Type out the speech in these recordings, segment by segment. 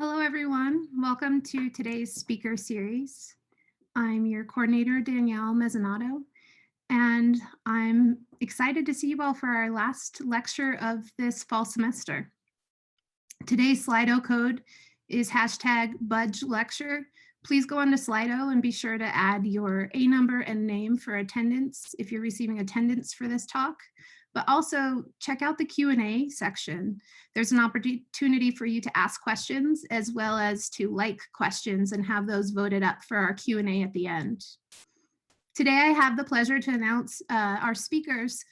Hello, everyone. Welcome to today's speaker series. I'm your coordinator, Danielle Mezzanato, and I'm excited to see you all for our last lecture of this fall semester. Today's Slido code is hashtag Budge Lecture. Please go on to Slido and be sure to add your A number and name for attendance if you're receiving attendance for this talk. But also check out the Q&A section. There's an opportunity for you to ask questions as well as to like questions and have those voted up for our Q&A at the end. Today, I have the pleasure to announce our speakers.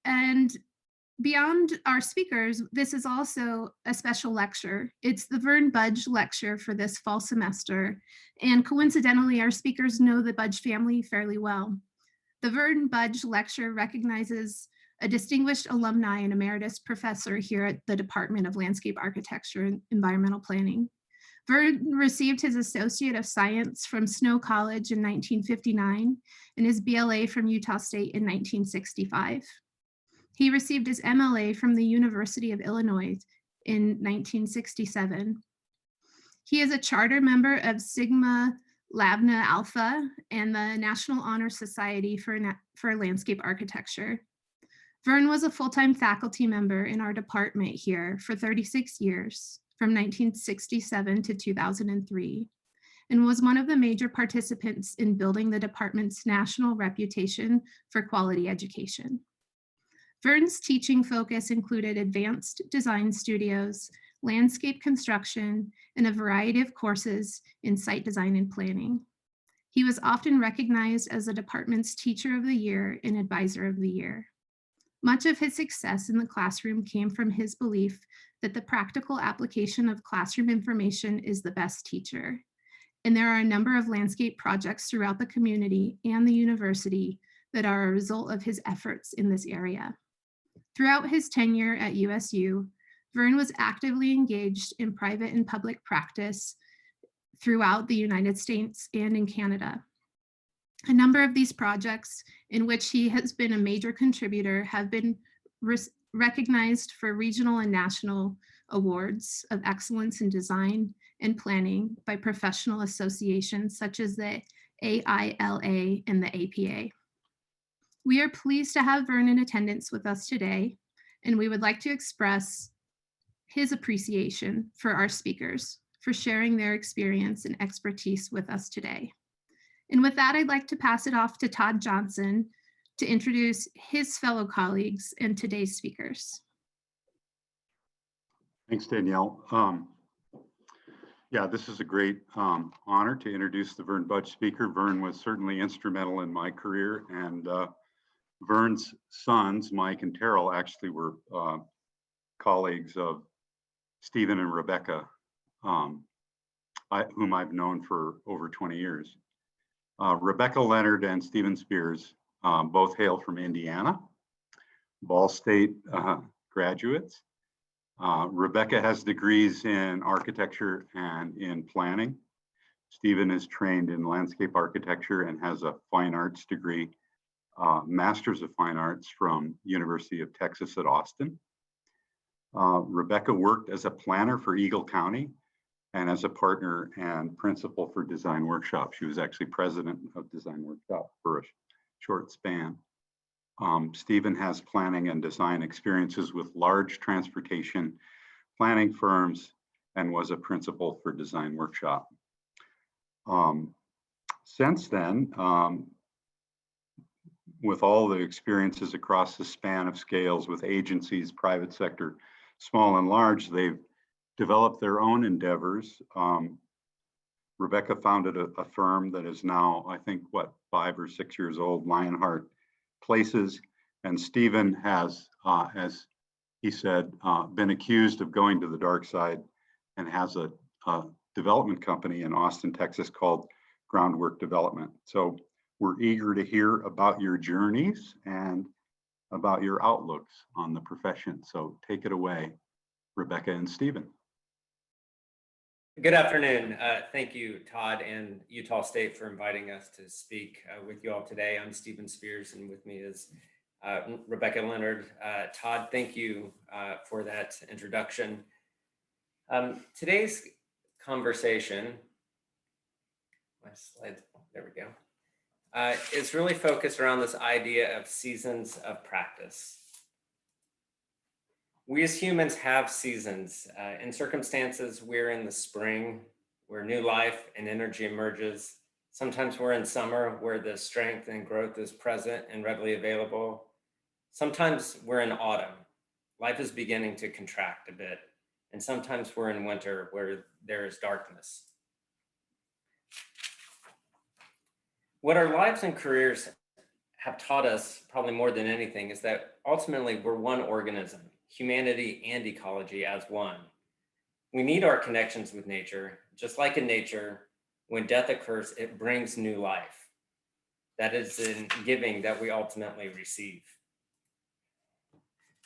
And beyond our speakers, this is also a special lecture. It's the Vern Budge Lecture for this fall semester. And coincidentally, our speakers know the Budge family fairly well. The Vern Budge Lecture recognizes a distinguished alumni and emeritus professor here at the Department of Landscape Architecture and Environmental Planning. Vern received his Associate of Science from Snow College in 1959 and his BLA from Utah State in 1965. He received his MLA from the University of Illinois in 1967. He is a charter member of Sigma Labna Alpha and the National Honor Society for Landscape Architecture. Vern was a full-time faculty member in our department here for 36 years, from 1967 to 2003, and was one of the major participants in building the department's national reputation for quality education. Vern's teaching focus included advanced design studios, landscape construction, and a variety of courses in site design and planning. He was often recognized as the department's Teacher of the Year and Advisor of the Year. Much of his success in the classroom came from his belief that the practical application of classroom information is the best teacher. And there are a number of landscape projects throughout the community and the university that are a result of his efforts in this area. Throughout his tenure at USU, Vern was actively engaged in private and public practice throughout the United States and in Canada. A number of these projects in which he has been a major contributor have been recognized for regional and national awards of excellence in design and planning by professional associations such as the AILA and the APA. We are pleased to have Vern in attendance with us today, and we would like to express his appreciation for our speakers for sharing their experience and expertise with us today. And with that, I'd like to pass it off to Todd Johnson to introduce his fellow colleagues and today's speakers. Thanks, Danielle. Yeah, this is a great honor to introduce the Vern Budge speaker. Vern was certainly instrumental in my career, and Vern's sons, Mike and Terrell, actually were colleagues of Stephen and Rebecca, whom I've known for over 20 years. Rebecca Leonard and Stephen Spears both hail from Indiana, Ball State graduates. Rebecca has degrees in architecture and in planning. Stephen is trained in landscape architecture and has a fine arts degree, Masters of Fine Arts from University of Texas at Austin. Rebecca worked as a planner for Eagle County and as a partner and principal for Design Workshop. She was actually president of Design Workshop for a short span. Stephen has planning and design experiences with large transportation planning firms and was a principal for Design Workshop. Since then, with all the experiences across the span of scales with agencies, private sector, small and large, they've developed their own endeavors. Rebecca founded a firm that is now, I think, 5 or 6 years old, Lionheart Places. And Stephen has, as he said, been accused of going to the dark side and has a development company in Austin, Texas called GroundWork Development. So we're eager to hear about your journeys and about your outlooks on the profession. So take it away, Rebecca and Stephen. Good afternoon. Thank you, Todd and Utah State, for inviting us to speak with you all today. I'm Stephen Spears, and with me is Rebecca Leonard. Todd, thank you for that introduction. Today's conversation, my slides, there we go, is really focused around this idea of seasons of practice. We as humans have seasons. In circumstances, we're in the spring, where new life and energy emerges. Sometimes we're in summer, where the strength and growth is present and readily available. Sometimes we're in autumn. Life is beginning to contract a bit. And sometimes we're in winter, where there is darkness. What our lives and careers have taught us, probably more than anything, is that ultimately we're one organism, humanity and ecology as one. We need our connections with nature. Just like in nature, when death occurs, it brings new life. That is in giving that we ultimately receive.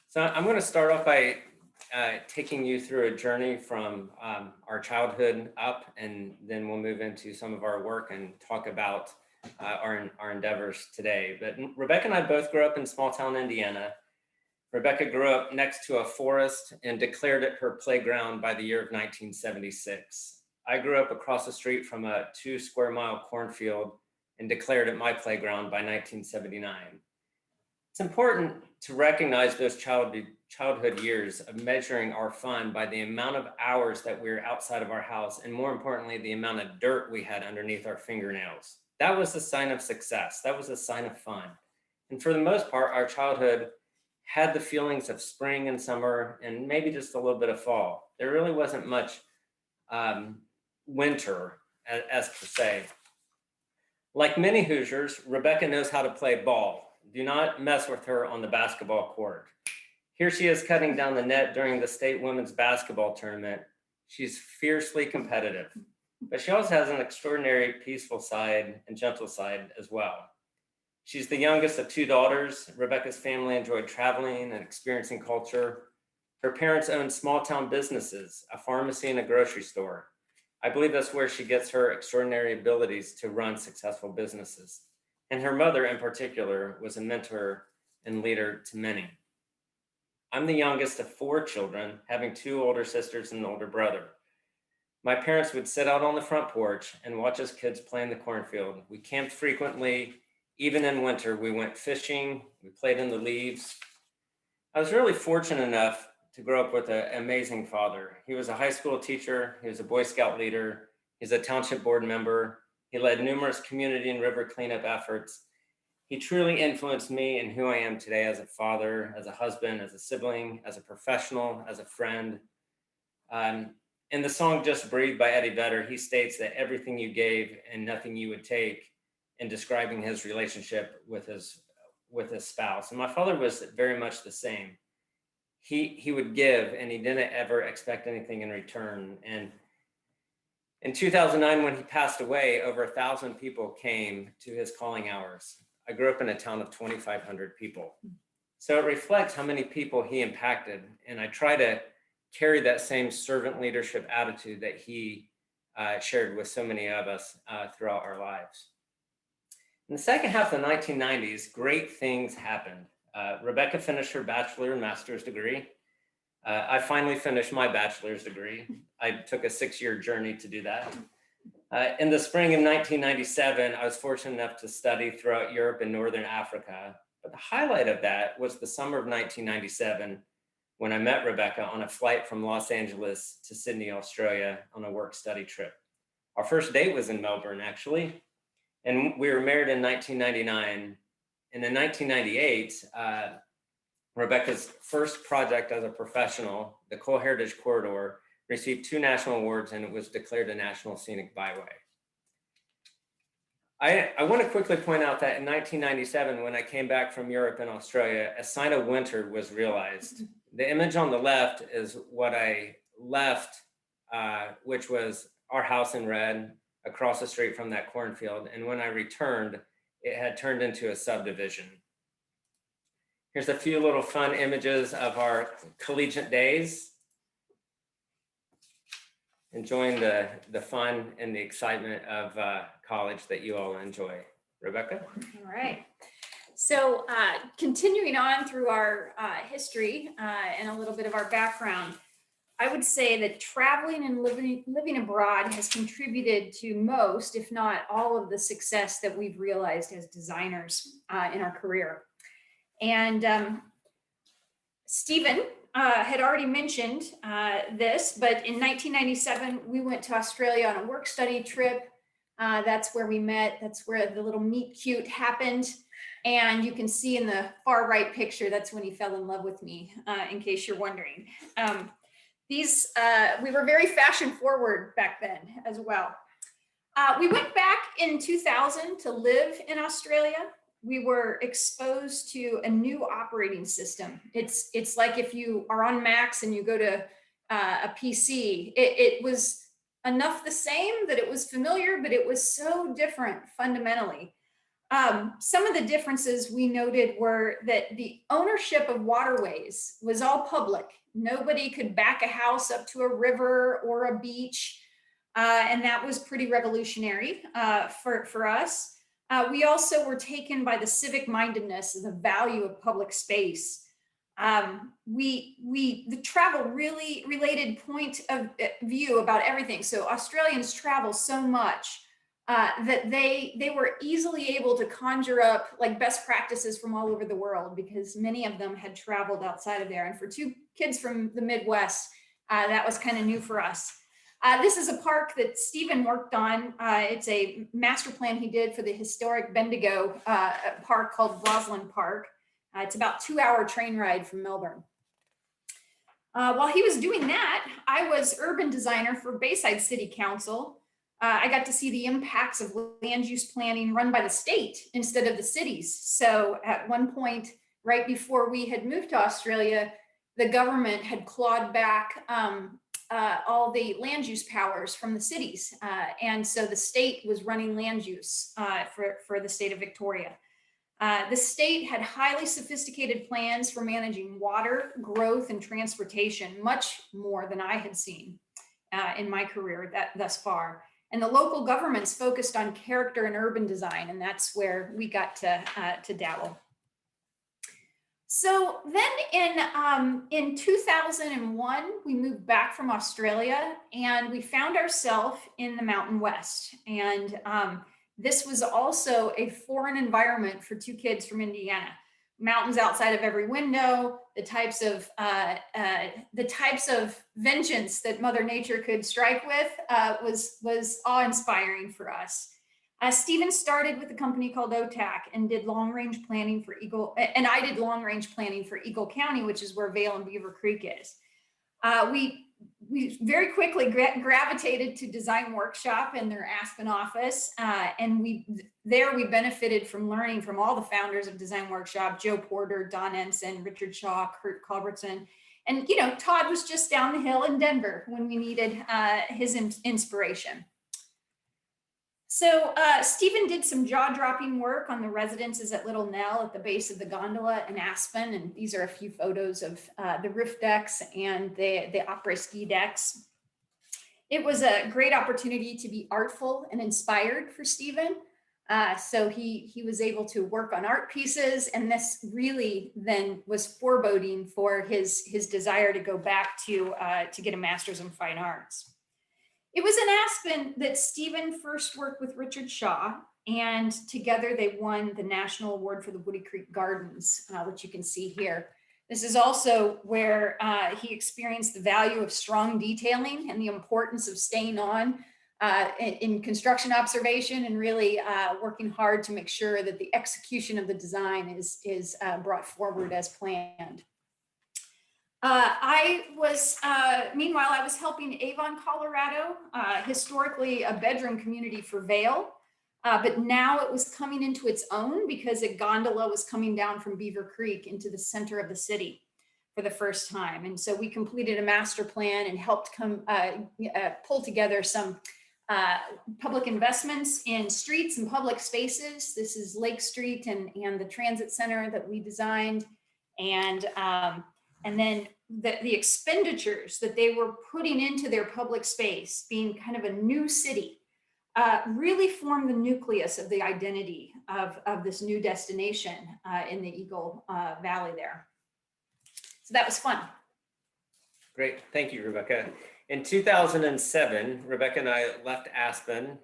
So I'm going to start off by taking you through a journey from our childhood up, and then we'll move into some of our work and talk about our endeavors today. But Rebecca and I both grew up in small town Indiana. Rebecca grew up next to a forest and declared it her playground by the year of 1976. I grew up across the street from a 2 square mile cornfield and declared it my playground by 1979. It's important to recognize those childhood years of measuring our fun by the amount of hours that we were outside of our house, and more importantly, the amount of dirt we had underneath our fingernails. That was a sign of success. That was a sign of fun. And for the most part, our childhood had the feelings of spring and summer and maybe just a little bit of fall. There really wasn't much winter as per se. Like many Hoosiers, Rebecca knows how to play ball. Do not mess with her on the basketball court. Here she is cutting down the net during the state women's basketball tournament. She's fiercely competitive, but she also has an extraordinary peaceful side and gentle side as well. She's the youngest of 2 daughters. Rebecca's family enjoyed traveling and experiencing culture. Her parents owned small town businesses, a pharmacy and a grocery store. I believe that's where she gets her extraordinary abilities to run successful businesses. And her mother in particular was a mentor and leader to many. I'm the youngest of 4 children, having 2 older sisters and an older brother. My parents would sit out on the front porch and watch us kids play in the cornfield. We camped frequently. Even in winter, we went fishing, we played in the leaves. I was really fortunate enough to grow up with an amazing father. He was a high school teacher, he was a Boy Scout leader, he's a township board member, he led numerous community and river cleanup efforts. He truly influenced me in who I am today as a father, as a husband, as a sibling, as a professional, as a friend. In the song Just Breathe by Eddie Vedder, he states that everything you gave and nothing you would take, in describing his relationship with his spouse. And my father was very much the same. He would give and he didn't ever expect anything in return. And in 2009, when he passed away, over 1,000 people came to his calling hours. I grew up in a town of 2,500 people. So it reflects how many people he impacted. And I try to carry that same servant leadership attitude that he shared with so many of us throughout our lives. In the second half of the 1990s, great things happened. Rebecca finished her bachelor and master's degree. I finally finished my bachelor's degree. I took a 6-year journey to do that. In the spring of 1997, I was fortunate enough to study throughout Europe and Northern Africa. But the highlight of that was the summer of 1997, when I met Rebecca on a flight from Los Angeles to Sydney, Australia on a work-study trip. Our first date was in Melbourne, actually. And we were married in 1999. And in 1998, Rebecca's first project as a professional, the Coal Heritage Corridor, received 2 national awards and it was declared a National Scenic Byway. I want to quickly point out that in 1997, when I came back from Europe and Australia, a sign of winter was realized. The image on the left is what I left, which was our house in red, across the street from that cornfield. And when I returned, it had turned into a subdivision. Here's a few little fun images of our collegiate days. Enjoying the fun and the excitement of college that you all enjoy. Rebecca? All right. So continuing on through our history and a little bit of our background, I would say that traveling and living abroad has contributed to most, if not all, of the success that we've realized as designers in our career. And Stephen had already mentioned this, but in 1997, we went to Australia on a work study trip. That's where we met. That's where the little meet cute happened. And you can see in the far right picture, that's when he fell in love with me, in case you're wondering. We were very fashion forward back then as well. We went back in 2000 to live in Australia. We were exposed to a new operating system. It's like if you are on Macs and you go to a PC, it was enough the same that it was familiar, but it was so different fundamentally. Some of the differences we noted were that the ownership of waterways was all public. Nobody could back a house up to a river or a beach, and that was pretty revolutionary for us. We also were taken by the civic mindedness and the value of public space. The travel really related point of view about everything. So Australians travel so much that they were easily able to conjure up like best practices from all over the world, because many of them had traveled outside of there. And for two kids from the Midwest, that was kind of new for us. This is a park that Stephen worked on. It's a master plan he did for the historic Bendigo park called Rosalind Park. It's about a 2-hour train ride from Melbourne. While he was doing that, I was urban designer for Bayside City Council. I got to see the impacts of land use planning run by the state instead of the cities. So at one point, right before we had moved to Australia, the government had clawed back all the land use powers from the cities. And so the state was running land use for the state of Victoria. The state had highly sophisticated plans for managing water, growth, and transportation, much more than I had seen in my career thus far. And the local governments focused on character and urban design, and that's where we got to dabble. So then in 2001, we moved back from Australia and we found ourselves in the Mountain West. And this was also a foreign environment for two kids from Indiana. Mountains outside of every window, the types of vengeance that Mother Nature could strike with was awe-inspiring for us. Stephen started with a company called OTAC and did long-range planning for Eagle, and I did long-range planning for Eagle County, which is where Vail and Beaver Creek is. We very quickly gravitated to Design Workshop and their Aspen office, and we benefited from learning from all the founders of Design Workshop: Joe Porter, Don Ensign, Richard Shaw, Kurt Culbertson, and Todd was just down the hill in Denver when we needed his inspiration. So Stephen did some jaw-dropping work on the residences at Little Nell at the base of the gondola in Aspen. And these are a few photos of the roof decks and the après-ski decks. It was a great opportunity to be artful and inspired for Stephen. So he was able to work on art pieces. And this really then was foreboding for his desire to go back to get a master's in fine arts. It was in Aspen that Stephen first worked with Richard Shaw, and together they won the National Award for the Woody Creek Gardens, which you can see here. This is also where he experienced the value of strong detailing and the importance of staying on in construction observation and really working hard to make sure that the execution of the design is brought forward as planned. Meanwhile, I was helping Avon, Colorado, historically a bedroom community for Vail, but now it was coming into its own because a gondola was coming down from Beaver Creek into the center of the city for the first time. And so we completed a master plan and helped pull together some public investments in streets and public spaces. This is Lake Street and the transit center that we designed. And then the expenditures that they were putting into their public space, being kind of a new city, really formed the nucleus of the identity of this new destination in the Eagle Valley there. So that was fun. Great, thank you, Rebecca. In 2007, Rebecca and I left Aspen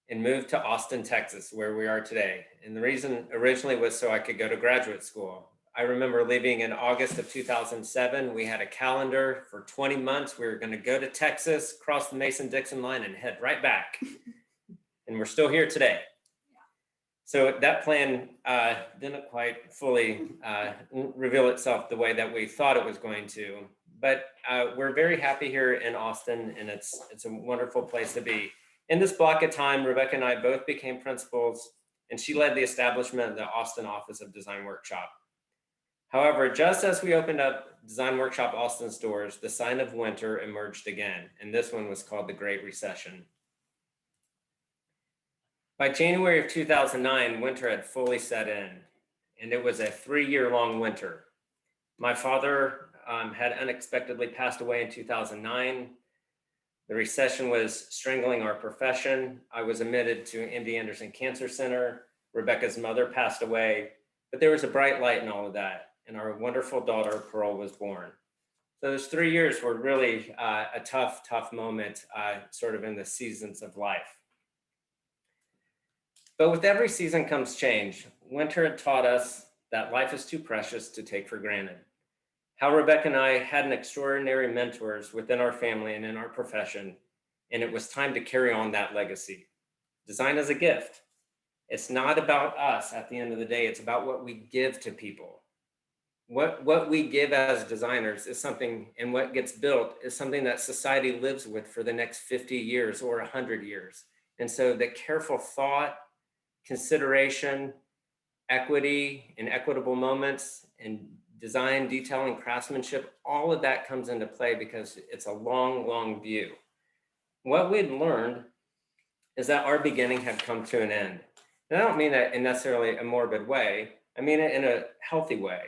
and moved to Austin, Texas, where we are today. And the reason originally was so I could go to graduate school. I remember leaving in August of 2007. We had a calendar for 20 months. We were going to go to Texas, cross the Mason-Dixon line, and head right back. And we're still here today. So that plan didn't quite fully reveal itself the way that we thought it was going to. But we're very happy here in Austin, and it's a wonderful place to be. In this block of time, Rebecca and I both became principals, and she led the establishment of the Austin Office of Design Workshop. However, just as we opened up Design Workshop Austin's doors, the sign of winter emerged again, and this one was called the Great Recession. By January of 2009, winter had fully set in, and it was a 3-year-long winter. My father had unexpectedly passed away in 2009. The recession was strangling our profession. I was admitted to MD Anderson Cancer Center. Rebecca's mother passed away, but there was a bright light in all of that, and our wonderful daughter, Pearl, was born. So those 3 years were really a tough moment, sort of in the seasons of life. But with every season comes change. Winter had taught us that life is too precious to take for granted. How Rebecca and I had an extraordinary mentors within our family and in our profession, and it was time to carry on that legacy. Design is a gift. It's not about us at the end of the day, it's about what we give to people. What we give as designers is something, and what gets built is something that society lives with for the next 50 years or 100 years. And so the careful thought, consideration, equity, and equitable moments, and design, detailing, craftsmanship, all of that comes into play because it's a long view. What we'd learned is that our beginning had come to an end. And I don't mean that in necessarily a morbid way. I mean it in a healthy way.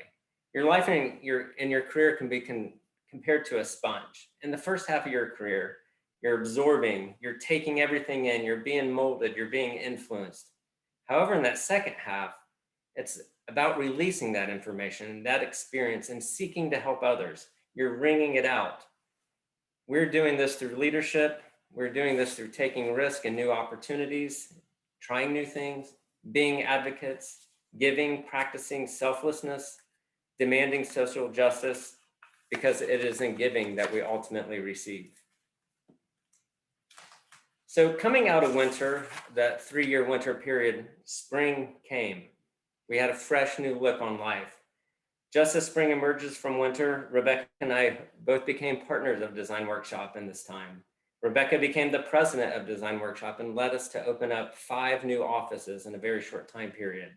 Your life and your career can be compared to a sponge. In the first half of your career, you're absorbing, you're taking everything in, you're being molded, you're being influenced. However, in that second half, it's about releasing that information, that experience, and seeking to help others. You're wringing it out. We're doing this through leadership. We're doing this through taking risk and new opportunities, trying new things, being advocates, giving, practicing selflessness, demanding social justice, because it is in giving that we ultimately receive. So coming out of winter, that 3-year winter period, spring came. We had a fresh new look on life. Just as spring emerges from winter, Rebecca and I both became partners of Design Workshop in this time. Rebecca became the president of Design Workshop and led us to open up 5 new offices in a very short time period.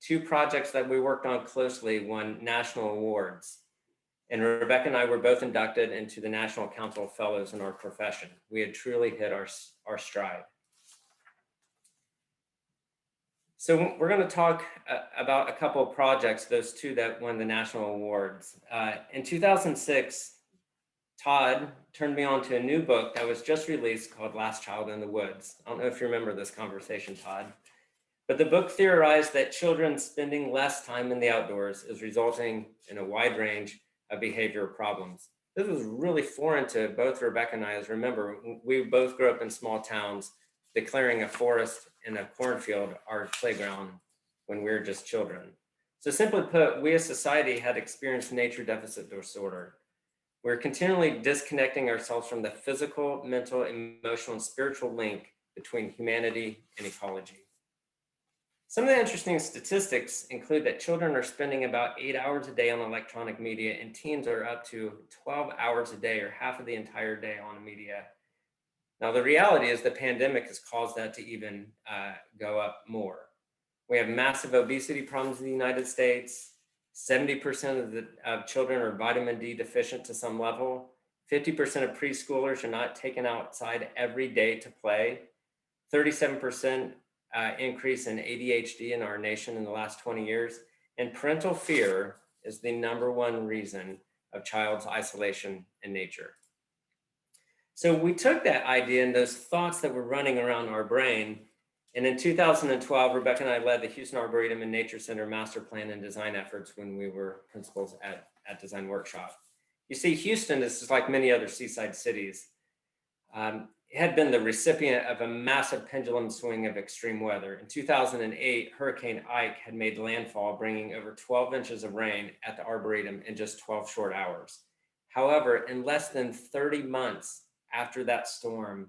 2 projects that we worked on closely won national awards. And Rebecca and I were both inducted into the National Council of Fellows in our profession. We had truly hit our stride. So we're going to talk about a couple of projects, those 2 that won the national awards. In 2006, Todd turned me on to a new book that was just released called Last Child in the Woods. I don't know if you remember this conversation, Todd. But the book theorized that children spending less time in the outdoors is resulting in a wide range of behavioral problems. This was really foreign to both Rebecca and I, as remember, we both grew up in small towns, declaring a forest and a cornfield our playground when we were just children. So simply put, we as society had experienced nature deficit disorder. We're continually disconnecting ourselves from the physical, mental, emotional, and spiritual link between humanity and ecology. Some of the interesting statistics include that children are spending about 8 hours a day on electronic media, and teens are up to 12 hours a day, or half of the entire day on media. Now, the reality is the pandemic has caused that to even go up more. We have massive obesity problems in the United States. 70% of children are vitamin D deficient to some level. 50% of preschoolers are not taken outside every day to play. 37% increase in ADHD in our nation in the last 20 years. And parental fear is the #1 reason of child's isolation in nature. So we took that idea and those thoughts that were running around our brain, and in 2012, Rebecca and I led the Houston Arboretum and Nature Center master plan and design efforts when we were principals at Design Workshop. You see, Houston is just like many other seaside cities. It had been the recipient of a massive pendulum swing of extreme weather. In 2008, Hurricane Ike had made landfall, bringing over 12 inches of rain at the Arboretum in just 12 short hours. However, in less than 30 months after that storm,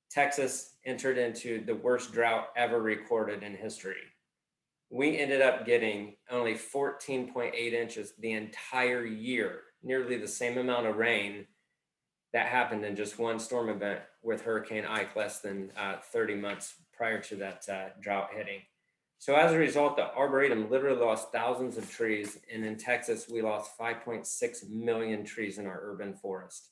Texas entered into the worst drought ever recorded in history. We ended up getting only 14.8 inches the entire year, nearly the same amount of rain that happened in just one storm event with Hurricane Ike less than 30 months prior to that drought hitting. So as a result, the Arboretum literally lost thousands of trees, and in Texas, we lost 5.6 million trees in our urban forest.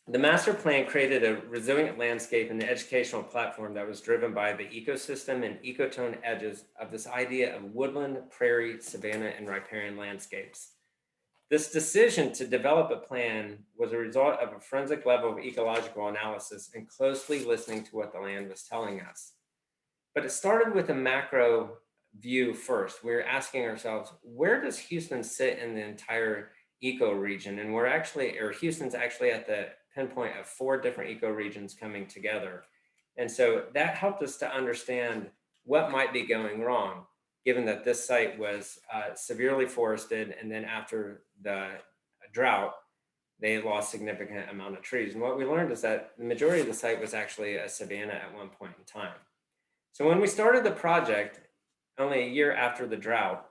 The master plan created a resilient landscape and the educational platform that was driven by the ecosystem and ecotone edges of this idea of woodland, prairie, savanna, and riparian landscapes. This decision to develop a plan was a result of a forensic level of ecological analysis and closely listening to what the land was telling us. But it started with a macro view first. We were asking ourselves, where does Houston sit in the entire ecoregion? And Houston's actually at the pinpoint of 4 different ecoregions coming together. And so that helped us to understand what might be going wrong, given that this site was severely forested, and then after the drought, they lost significant amount of trees. And what we learned is that the majority of the site was actually a savanna at one point in time. So when we started the project, only a year after the drought,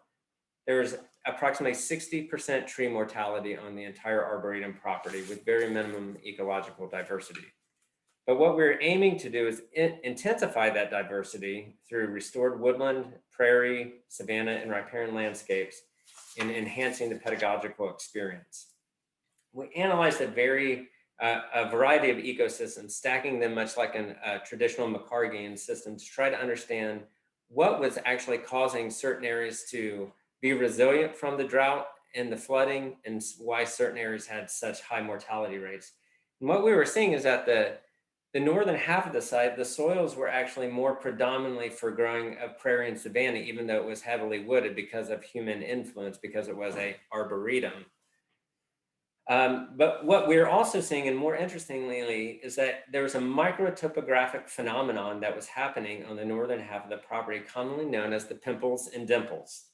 there was approximately 60% tree mortality on the entire Arboretum property with very minimum ecological diversity. But what we're aiming to do is intensify that diversity through restored woodland, prairie, savanna, and riparian landscapes in enhancing the pedagogical experience. We analyzed a variety of ecosystems, stacking them much like a traditional McCargian system to try to understand what was actually causing certain areas to be resilient from the drought and the flooding, and why certain areas had such high mortality rates. And what we were seeing is that the northern half of the site, the soils were actually more predominantly for growing of prairie and savanna, even though it was heavily wooded because of human influence, because it was a arboretum. But what we're also seeing, and more interestingly, is that there was a microtopographic phenomenon that was happening on the northern half of the property, commonly known as the pimples and dimples.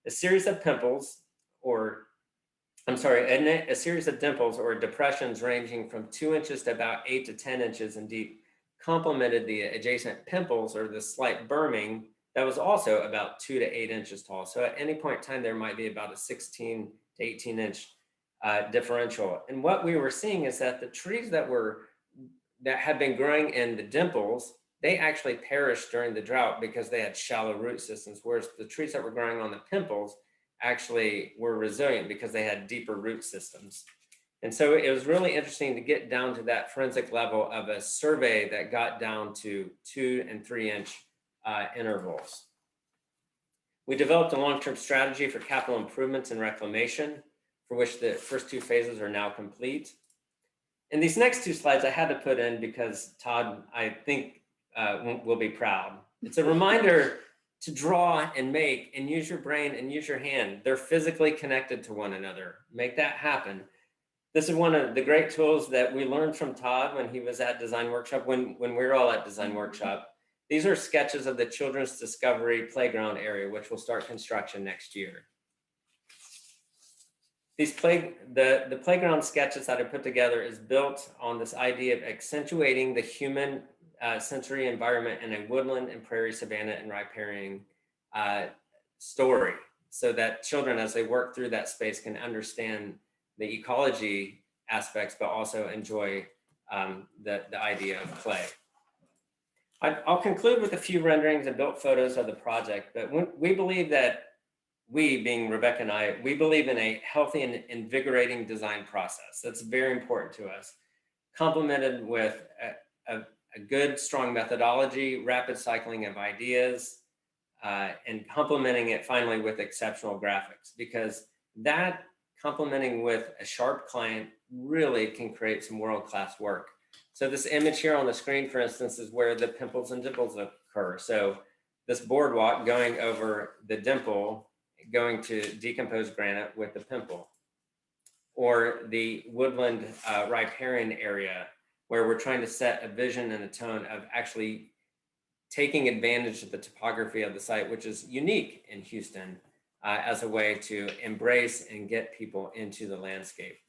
A series of dimples or depressions ranging from 2 inches to about 8 to 10 inches in deep complemented the adjacent pimples, or the slight berming that was also about 2 to 8 inches tall. So at any point in time, there might be about a 16 to 18 inch differential. And what we were seeing is that the trees that had been growing in the dimples, they actually perished during the drought because they had shallow root systems, whereas the trees that were growing on the pimples actually were resilient because they had deeper root systems. And so it was really interesting to get down to that forensic level of a survey that got down to 2 and 3 inch intervals. We developed a long-term strategy for capital improvements and reclamation, for which the first 2 phases are now complete. And these next 2 slides I had to put in because Todd, I think, will be proud. It's a reminder to draw and make and use your brain and use your hand. They're physically connected to one another. Make that happen. This is one of the great tools that we learned from Todd when he was at Design Workshop, when we were all at Design Workshop. These are sketches of the Children's Discovery Playground area, which will start construction next year. The playground sketches that I put together is built on this idea of accentuating the human sensory environment in a woodland and prairie, savanna, and riparian story, so that children, as they work through that space, can understand the ecology aspects, but also enjoy the idea of play. I'll conclude with a few renderings and built photos of the project, but we believe that being Rebecca and I, we believe in a healthy and invigorating design process. That's very important to us, complemented with a good, strong methodology, rapid cycling of ideas, and complementing it finally with exceptional graphics, because that complementing with a sharp client really can create some world-class work. So this image here on the screen, for instance, is where the pimples and dimples occur. So this boardwalk going over the dimple, going to decomposed granite with the pimple. or the woodland riparian area, where we're trying to set a vision and a tone of actually taking advantage of the topography of the site, which is unique in Houston, as a way to embrace and get people into the landscape.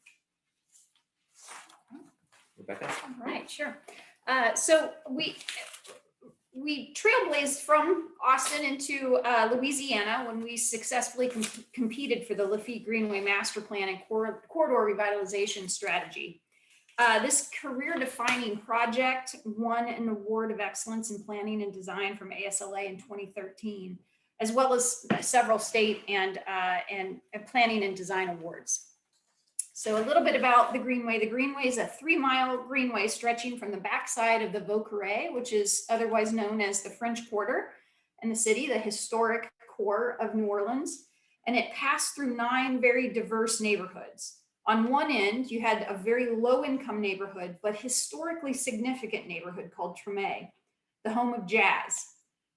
Rebecca? All right, sure. So we trailblazed from Austin into Louisiana when we successfully competed for the Lafitte Greenway Master Plan and Corridor Revitalization Strategy. This career-defining project won an Award of Excellence in Planning and Design from ASLA in 2013, as well as several state and planning and design awards. So a little bit about the Greenway. The Greenway is a 3-mile greenway stretching from the backside of the Vauquerets, which is otherwise known as the French Quarter in the city, the historic core of New Orleans. And it passed through 9 very diverse neighborhoods. On one end, you had a very low-income neighborhood, but historically significant neighborhood called Treme, the home of jazz.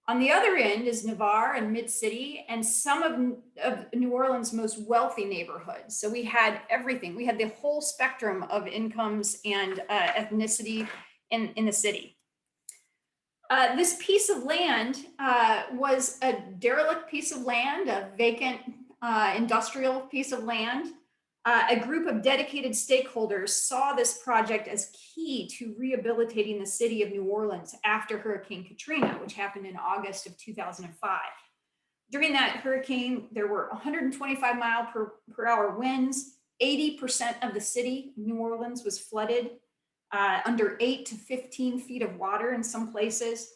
On the other end is Navarre and Mid-City and some of New Orleans' most wealthy neighborhoods. So we had everything. We had the whole spectrum of incomes and ethnicity in the city. This piece of land was a derelict piece of land, a vacant industrial piece of land. A group of dedicated stakeholders saw this project as key to rehabilitating the city of New Orleans after Hurricane Katrina, which happened in August of 2005. During that hurricane, there were 125-mile-per-hour winds. 80% of the city, New Orleans, was flooded, under 8 to 15 feet of water in some places.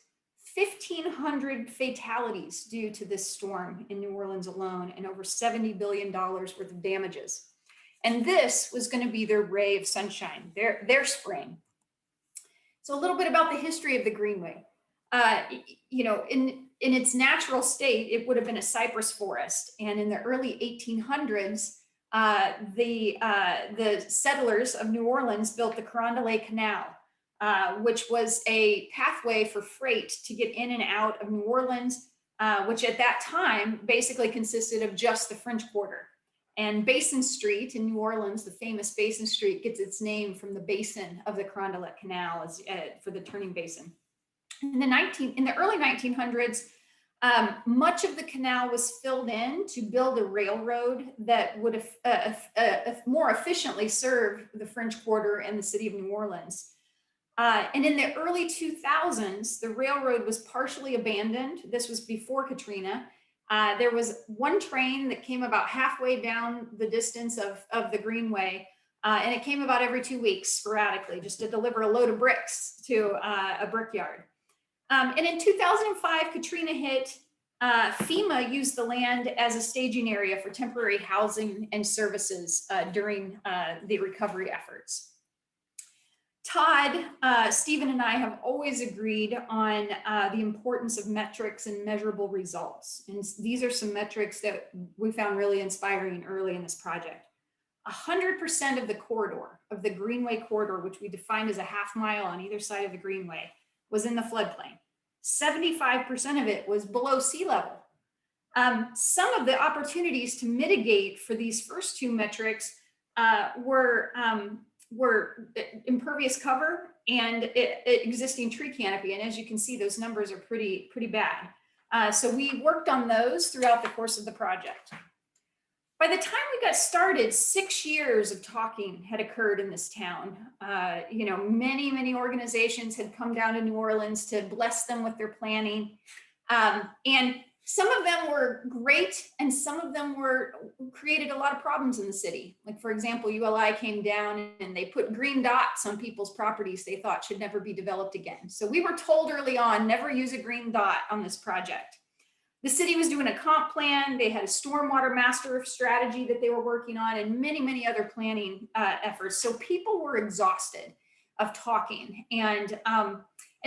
1,500 fatalities due to this storm in New Orleans alone, and over $70 billion worth of damages. And this was going to be their ray of sunshine, their spring. So a little bit about the history of the Greenway. You know, in its natural state, it would have been a cypress forest. And in the early 1800s, the settlers of New Orleans built the Carondelet Canal, which was a pathway for freight to get in and out of New Orleans, which at that time basically consisted of just the French Quarter. And Basin Street in New Orleans, the famous Basin Street, gets its name from the basin of the Carondelet Canal for the turning basin. In the early 1900s, much of the canal was filled in to build a railroad that would more efficiently serve the French Quarter and the city of New Orleans. And in the early 2000s, the railroad was partially abandoned. This was before Katrina. There was one train that came about halfway down the distance of the Greenway, and it came about every 2 weeks sporadically just to deliver a load of bricks to a brickyard. And in 2005, Katrina hit. FEMA used the land as a staging area for temporary housing and services during the recovery efforts. Todd, Stephen, and I have always agreed on the importance of metrics and measurable results. And these are some metrics that we found really inspiring early in this project. 100% of the corridor, of the Greenway corridor, which we defined as a half mile on either side of the Greenway, was in the floodplain. 75% of it was below sea level. Some of the opportunities to mitigate for these first two metrics were impervious cover and existing tree canopy. And as you can see, those numbers are pretty bad. So we worked on those throughout the course of the project. By the time we got started, 6 years of talking had occurred in this town. You know, many organizations had come down to New Orleans to bless them with their planning. And some of them were great, and some of them created a lot of problems in the city. Like, for example, ULI came down and they put green dots on people's properties they thought should never be developed again. So we were told early on, never use a green dot on this project. The city was doing a comp plan. They had a stormwater master strategy that they were working on, and many other planning efforts. So people were exhausted of talking. And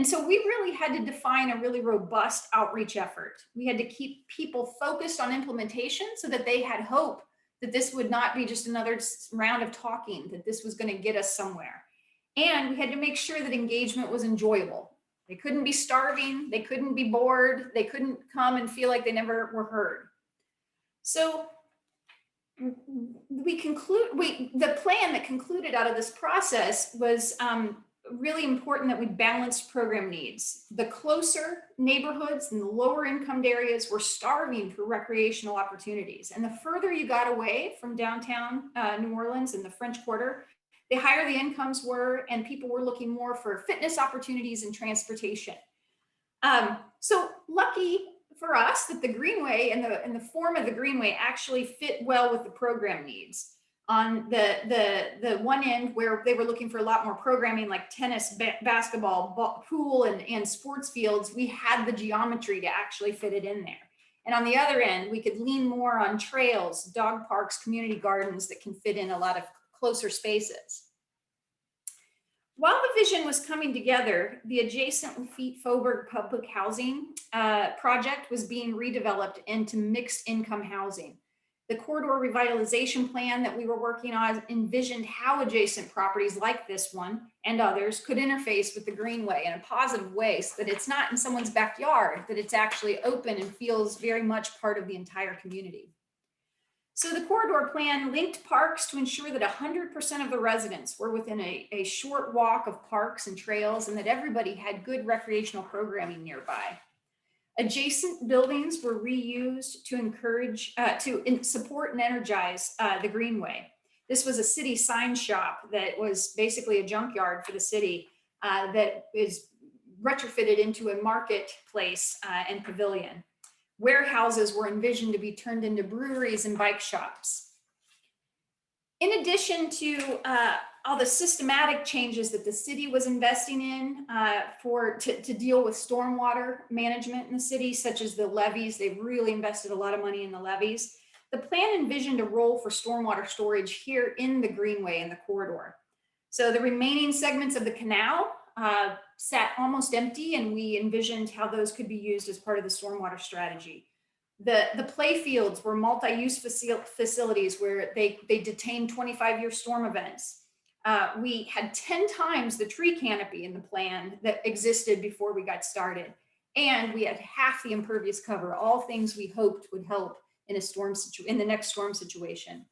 so we really had to define a really robust outreach effort. We had to keep people focused on implementation so that they had hope that this would not be just another round of talking, that this was going to get us somewhere. And we had to make sure that engagement was enjoyable. They couldn't be starving, they couldn't be bored, they couldn't come and feel like they never were heard. So the plan that concluded out of this process was really important that we balanced program needs. The closer neighborhoods and the lower income areas were starving for recreational opportunities. And the further you got away from downtown New Orleans and the French Quarter, the higher the incomes were, and people were looking more for fitness opportunities and transportation. So lucky for us that the Greenway and the form of the Greenway actually fit well with the program needs. On the one end where they were looking for a lot more programming like tennis, basketball, pool, and sports fields, we had the geometry to actually fit it in there. And on the other end, we could lean more on trails, dog parks, community gardens that can fit in a lot of closer spaces. While the vision was coming together, the adjacent Lafitte Faubourg public housing project was being redeveloped into mixed income housing. The corridor revitalization plan that we were working on envisioned how adjacent properties like this one and others could interface with the Greenway in a positive way so that it's not in someone's backyard, that it's actually open and feels very much part of the entire community. So the corridor plan linked parks to ensure that 100% of the residents were within a short walk of parks and trails and that everybody had good recreational programming nearby. Adjacent buildings were reused to encourage, support and energize the Greenway. This was a city sign shop that was basically a junkyard for the city that is retrofitted into a marketplace and pavilion. Warehouses were envisioned to be turned into breweries and bike shops. In addition to all the systematic changes that the city was investing in to deal with stormwater management in the city, such as the levees, they've really invested a lot of money in the levees. The plan envisioned a role for stormwater storage here in the Greenway and the corridor. So the remaining segments of the canal sat almost empty, and we envisioned how those could be used as part of the stormwater strategy. The play fields were multi-use facilities where they detained 25-year storm events. We had 10 times the tree canopy in the plan that existed before we got started. And we had half the impervious cover, all things we hoped would help in the next storm situation.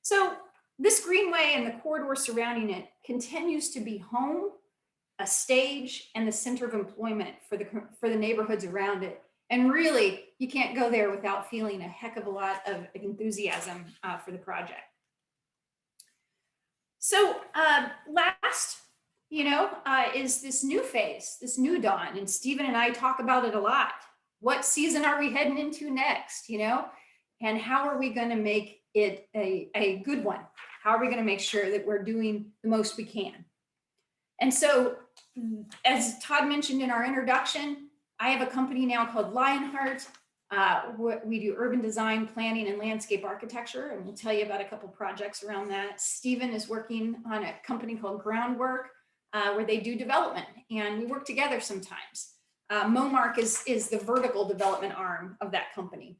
So this Greenway and the corridor surrounding it continues to be home, a stage, and the center of employment for the neighborhoods around it. And really, you can't go there without feeling a heck of a lot of enthusiasm for the project. So last, is this new phase, this new dawn. And Stephen and I talk about it a lot. What season are we heading into next, And how are we going to make it a good one? How are we going to make sure that we're doing the most we can? And so, as Todd mentioned in our introduction, I have a company now called Lionheart. We do urban design, planning, and landscape architecture, and we'll tell you about a couple projects around that. Stephen is working on a company called GroundWork, where they do development, and we work together sometimes. Momark is the vertical development arm of that company.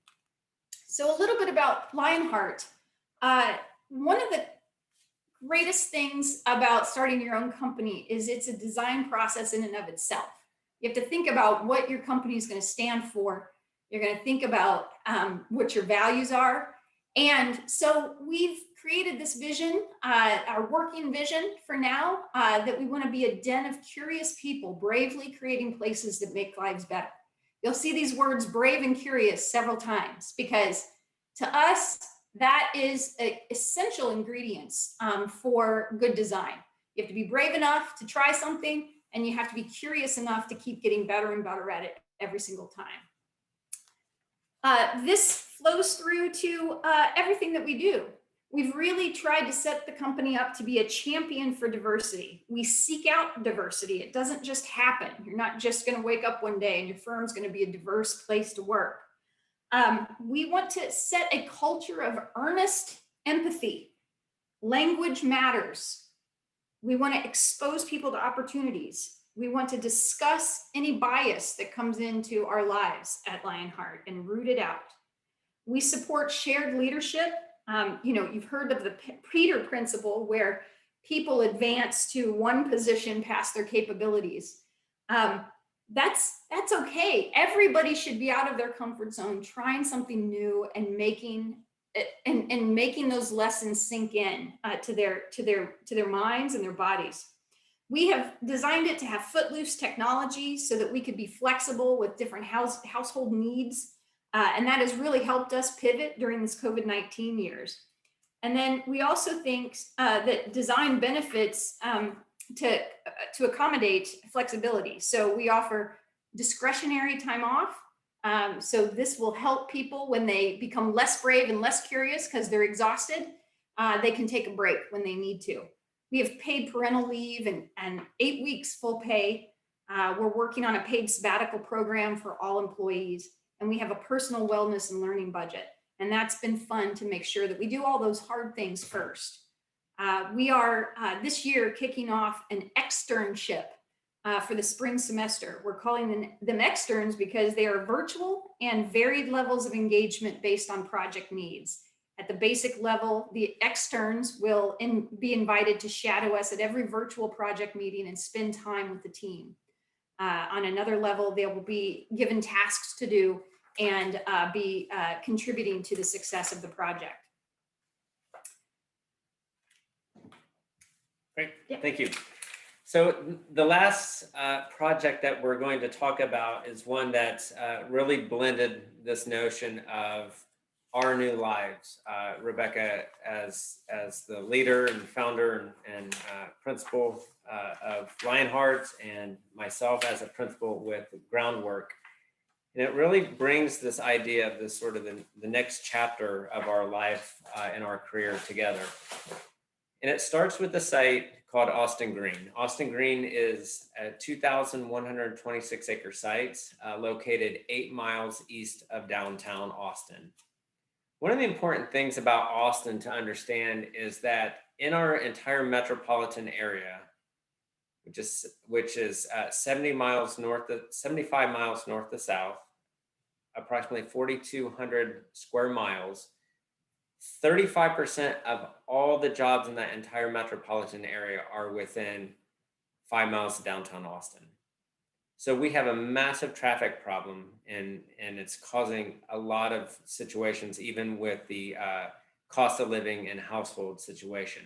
So a little bit about Lionheart. One of the greatest things about starting your own company is it's a design process in and of itself. You have to think about what your company is going to stand for. You're going to think about what your values are. And so we've created this vision, our working vision for now, that we want to be a den of curious people, bravely creating places that make lives better. You'll see these words brave and curious several times because to us, that is essential ingredients for good design. You have to be brave enough to try something, and you have to be curious enough to keep getting better and better at it every single time. This flows through to everything that we do. We've really tried to set the company up to be a champion for diversity. We seek out diversity. It doesn't just happen. You're not just going to wake up one day and your firm's going to be a diverse place to work. We want to set a culture of earnest empathy. Language matters. We want to expose people to opportunities. We want to discuss any bias that comes into our lives at Lionheart and root it out. We support shared leadership. You've heard of the Peter principle, where people advance to one position past their capabilities. That's okay. Everybody should be out of their comfort zone, trying something new and making and making those lessons sink in to their minds and their bodies. We have designed it to have footloose technology so that we could be flexible with different household needs. And that has really helped us pivot during this COVID-19 years. And then we also think that design benefits to accommodate flexibility. So we offer discretionary time off. So this will help people when they become less brave and less curious because they're exhausted. They can take a break when they need to. We have paid parental leave and 8 weeks full pay. We're working on a paid sabbatical program for all employees. And we have a personal wellness and learning budget. And that's been fun to make sure that we do all those hard things first. We are this year kicking off an externship for the spring semester. We're calling them externs because they are virtual and varied levels of engagement based on project needs. At the basic level, the externs will be invited to shadow us at every virtual project meeting and spend time with the team. On another level, they will be given tasks to do and be contributing to the success of the project. Great, thank you. So the last project that we're going to talk about is one that really blended this notion of our new lives. Rebecca, as the leader and founder and principal of Lionheart, and myself as a principal with GroundWork. And it really brings this idea of this sort of the next chapter of our life and our career together. And it starts with the site called Austin Green. Austin Green is a 2,126 acre site located 8 miles east of downtown Austin. One of the important things about Austin to understand is that in our entire metropolitan area, which is 75 miles north to south, approximately 4,200 square miles, 35% of all the jobs in that entire metropolitan area are within 5 miles of downtown Austin. So we have a massive traffic problem, and it's causing a lot of situations, even with the cost of living and household situation.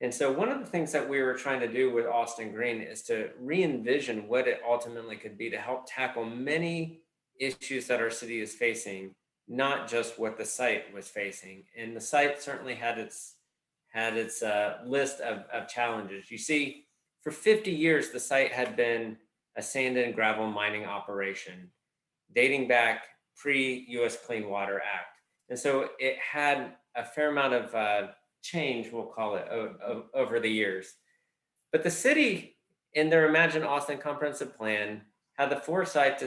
And so one of the things that we were trying to do with Austin Green is to re-envision what it ultimately could be to help tackle many issues that our city is facing, not just what the site was facing. And the site certainly had its list of challenges. You see, for 50 years, the site had been a sand and gravel mining operation dating back pre-US Clean Water Act. And so it had a fair amount of change, we'll call it, over the years. But the city, in their Imagine Austin Comprehensive Plan, had the foresight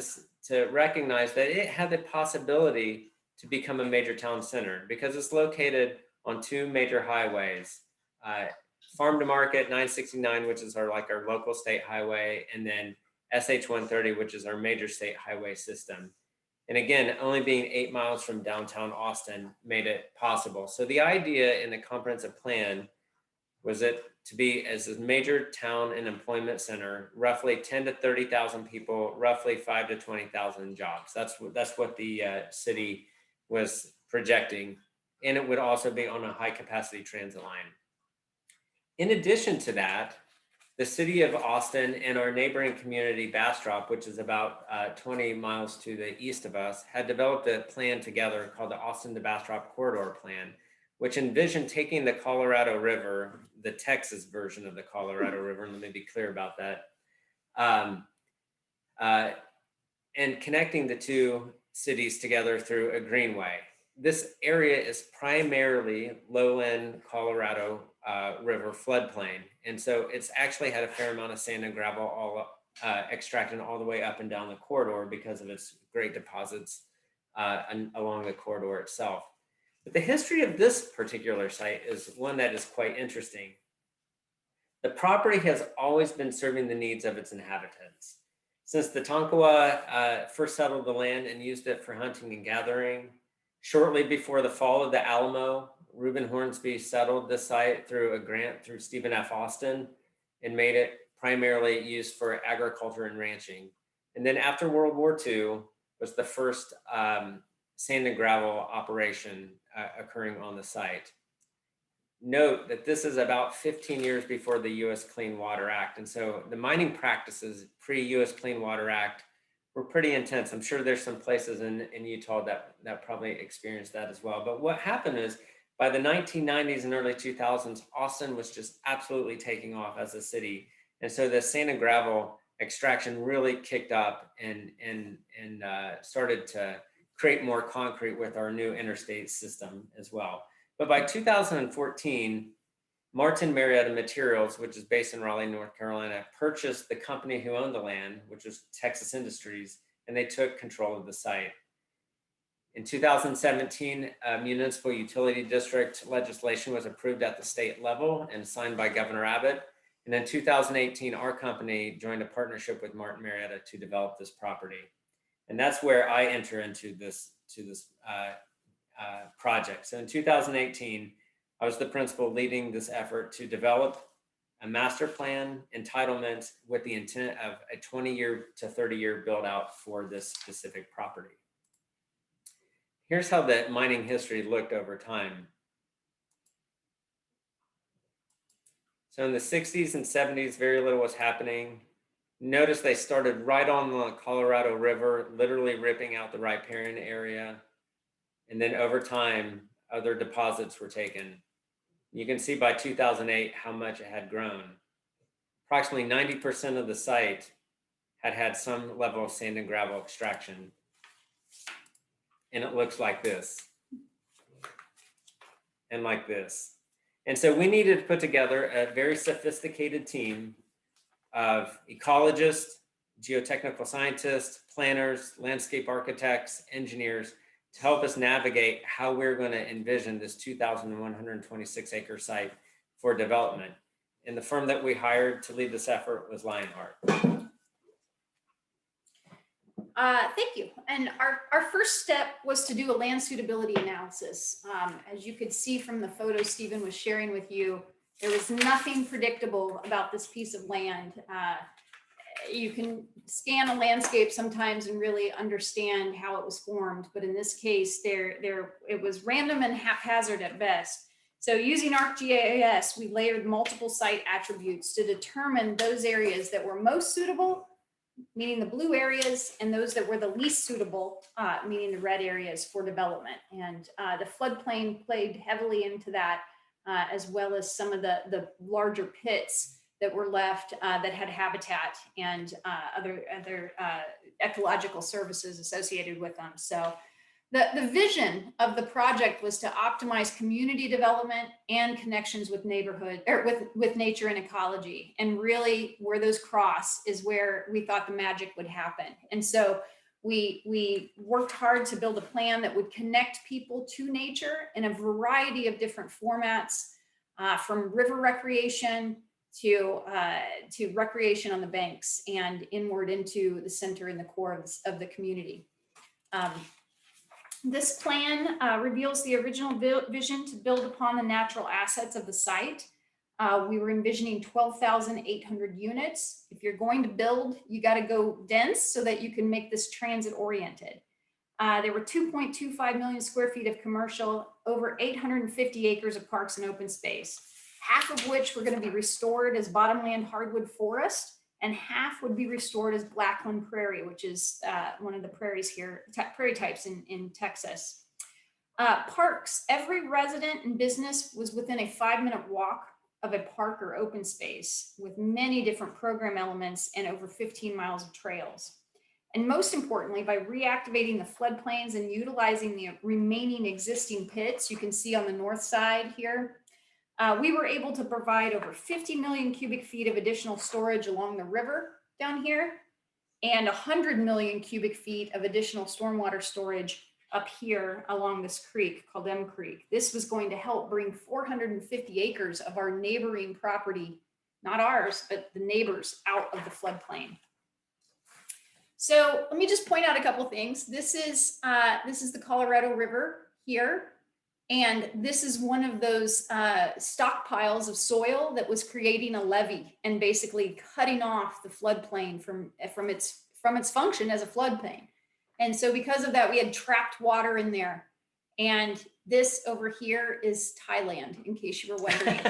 to recognize that it had the possibility to become a major town center because it's located on 2 major highways, Farm to Market 969, which is our local state highway, and then SH 130, which is our major state highway system. And again, only being 8 miles from downtown Austin made it possible. So the idea in the comprehensive plan was it to be as a major town and employment center, roughly 10 to 30,000 people, roughly 5 to 20,000 jobs. That's what the city was projecting. And it would also be on a high capacity transit line. In addition to that, the city of Austin and our neighboring community, Bastrop, which is about 20 miles to the east of us, had developed a plan together called the Austin to Bastrop Corridor Plan, which envisioned taking the Colorado River, the Texas version of the Colorado River, and let me be clear about that, and connecting the 2 cities together through a greenway. This area is primarily lowland Colorado River floodplain. And so it's actually had a fair amount of sand and gravel all extracted all the way up and down the corridor because of its great deposits along the corridor itself. But the history of this particular site is one that is quite interesting. The property has always been serving the needs of its inhabitants. Since the Tonkawa first settled the land and used it for hunting and gathering, shortly before the fall of the Alamo, Reuben Hornsby settled the site through a grant through Stephen F. Austin and made it primarily used for agriculture and ranching. And then after World War II was the first sand and gravel operation occurring on the site. Note that this is about 15 years before the U.S. Clean Water Act. And so the mining practices pre-U.S. Clean Water Act were pretty intense. I'm sure there's some places in Utah that probably experienced that as well. But what happened is by the 1990s and early 2000s, Austin was just absolutely taking off as a city. And so the sand and gravel extraction really kicked up and started to create more concrete with our new interstate system as well. But by 2014, Martin Marietta Materials, which is based in Raleigh, North Carolina, purchased the company who owned the land, which was Texas Industries, and they took control of the site. In 2017, municipal utility district legislation was approved at the state level and signed by Governor Abbott. And in 2018, our company joined a partnership with Martin Marietta to develop this property. And that's where I enter into this project. So in 2018, I was the principal leading this effort to develop a master plan entitlement with the intent of a 20-year to 30-year build out for this specific property. Here's how the mining history looked over time. So in the 60s and 70s, very little was happening. Notice they started right on the Colorado River, literally ripping out the riparian area. And then over time, other deposits were taken. You can see by 2008 how much it had grown. Approximately 90% of the site had some level of sand and gravel extraction. And it looks like this and like this. And so we needed to put together a very sophisticated team of ecologists, geotechnical scientists, planners, landscape architects, engineers to help us navigate how we're going to envision this 2,126 acre site for development. And the firm that we hired to lead this effort was Lionheart. Thank you. And our first step was to do a land suitability analysis. As you could see from the photo Stephen was sharing with you, there was nothing predictable about this piece of land. You can scan a landscape sometimes and really understand how it was formed, but in this case, it was random and haphazard at best. So using ArcGIS, we layered multiple site attributes to determine those areas that were most suitable, meaning the blue areas, and those that were the least suitable, meaning the red areas for development. And the floodplain played heavily into that, as well as some of the larger pits that were left that had habitat and other ecological services associated with them. So the vision of the project was to optimize community development and connections with neighborhood or with nature and ecology. And really where those cross is where we thought the magic would happen. And so we worked hard to build a plan that would connect people to nature in a variety of different formats, from river recreation to recreation on the banks and inward into the center and the core of the community. This plan reveals the original vision to build upon the natural assets of the site. We were envisioning 12,800 units. If you're going to build, you got to go dense so that you can make this transit oriented. There were 2.25 million square feet of commercial, over 850 acres of parks and open space, half of which were going to be restored as bottomland hardwood forest, and half would be restored as blackland prairie, which is one of the prairies here, prairie types in Texas. Parks, every resident and business was within a 5-minute walk of a park or open space with many different program elements and over 15 miles of trails. And most importantly, by reactivating the floodplains and utilizing the remaining existing pits, you can see on the north side here, we were able to provide over 50 million cubic feet of additional storage along the river down here, and 100 million cubic feet of additional stormwater storage up here along this creek called M Creek. This was going to help bring 450 acres of our neighboring property, not ours, but the neighbors, out of the floodplain. So let me just point out a couple things. This is the Colorado River here. And this is one of those stockpiles of soil that was creating a levee and basically cutting off the floodplain from its function as a floodplain. And so because of that, we had trapped water in there. And This over here is Thailand, in case you were wondering.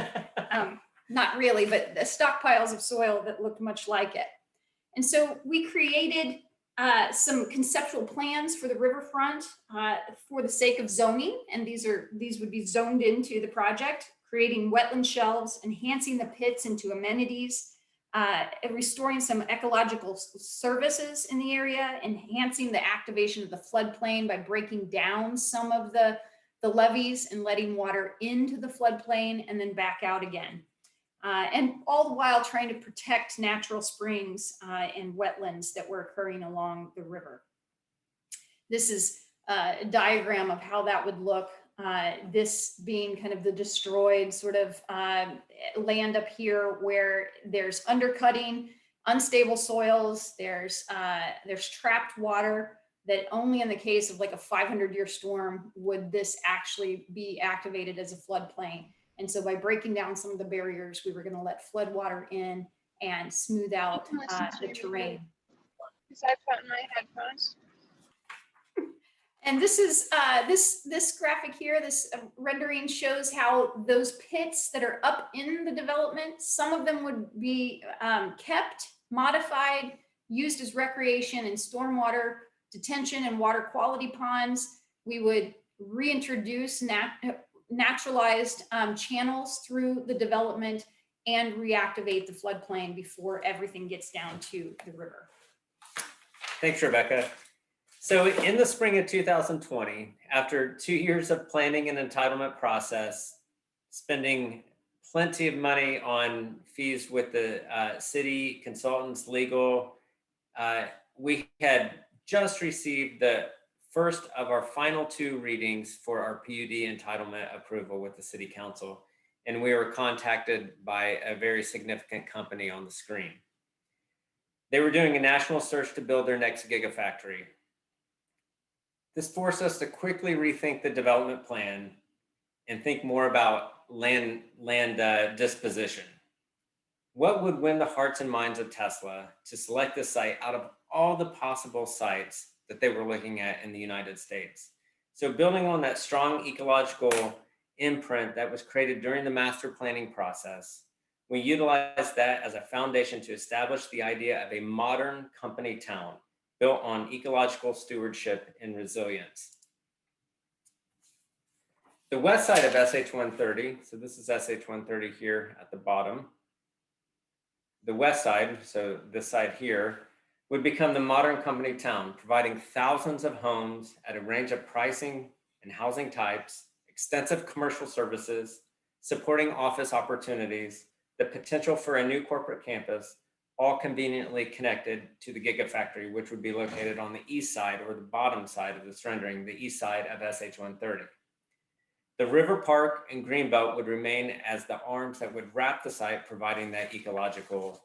Not really, but the stockpiles of soil that looked much like it. And so we created some conceptual plans for the riverfront for the sake of zoning. And these would be zoned into the project, creating wetland shelves, enhancing the pits into amenities, restoring some ecological services in the area, enhancing the activation of the floodplain by breaking down some of the levees and letting water into the floodplain and then back out again. And all the while trying to protect natural springs and wetlands that were occurring along the river. This is a diagram of how that would look. This being kind of the destroyed sort of land up here where there's undercutting, unstable soils, there's trapped water that only in the case of like a 500-year storm would this actually be activated as a floodplain. And so by breaking down some of the barriers, we were going to let flood water in and smooth out the terrain. Because I put in my headphones. And this is this graphic here, this rendering shows how those pits that are up in the development, some of them would be kept, modified, used as recreation and stormwater detention and water quality ponds. We would reintroduce naturalized channels through the development and reactivate the floodplain before everything gets down to the river. Thanks, Rebecca. So in the spring of 2020, after 2 years of planning and entitlement process, spending plenty of money on fees with the city, consultants, legal, we had just received the first of our final 2 readings for our PUD entitlement approval with the City Council. And we were contacted by a very significant company on the screen. They were doing a national search to build their next gigafactory. This forced us to quickly rethink the development plan and think more about land disposition. What would win the hearts and minds of Tesla to select this site out of all the possible sites that they were looking at in the United States? So building on that strong ecological imprint that was created during the master planning process, we utilized that as a foundation to establish the idea of a modern company town built on ecological stewardship and resilience. The west side of SH 130, so this is SH 130 here at the bottom. The west side, so this side here, would become the modern company town, providing thousands of homes at a range of pricing and housing types, extensive commercial services, supporting office opportunities, the potential for a new corporate campus, all conveniently connected to the Gigafactory, which would be located on the east side or the bottom side of this rendering, the east side of SH 130. The river park and greenbelt would remain as the arms that would wrap the site, providing that ecological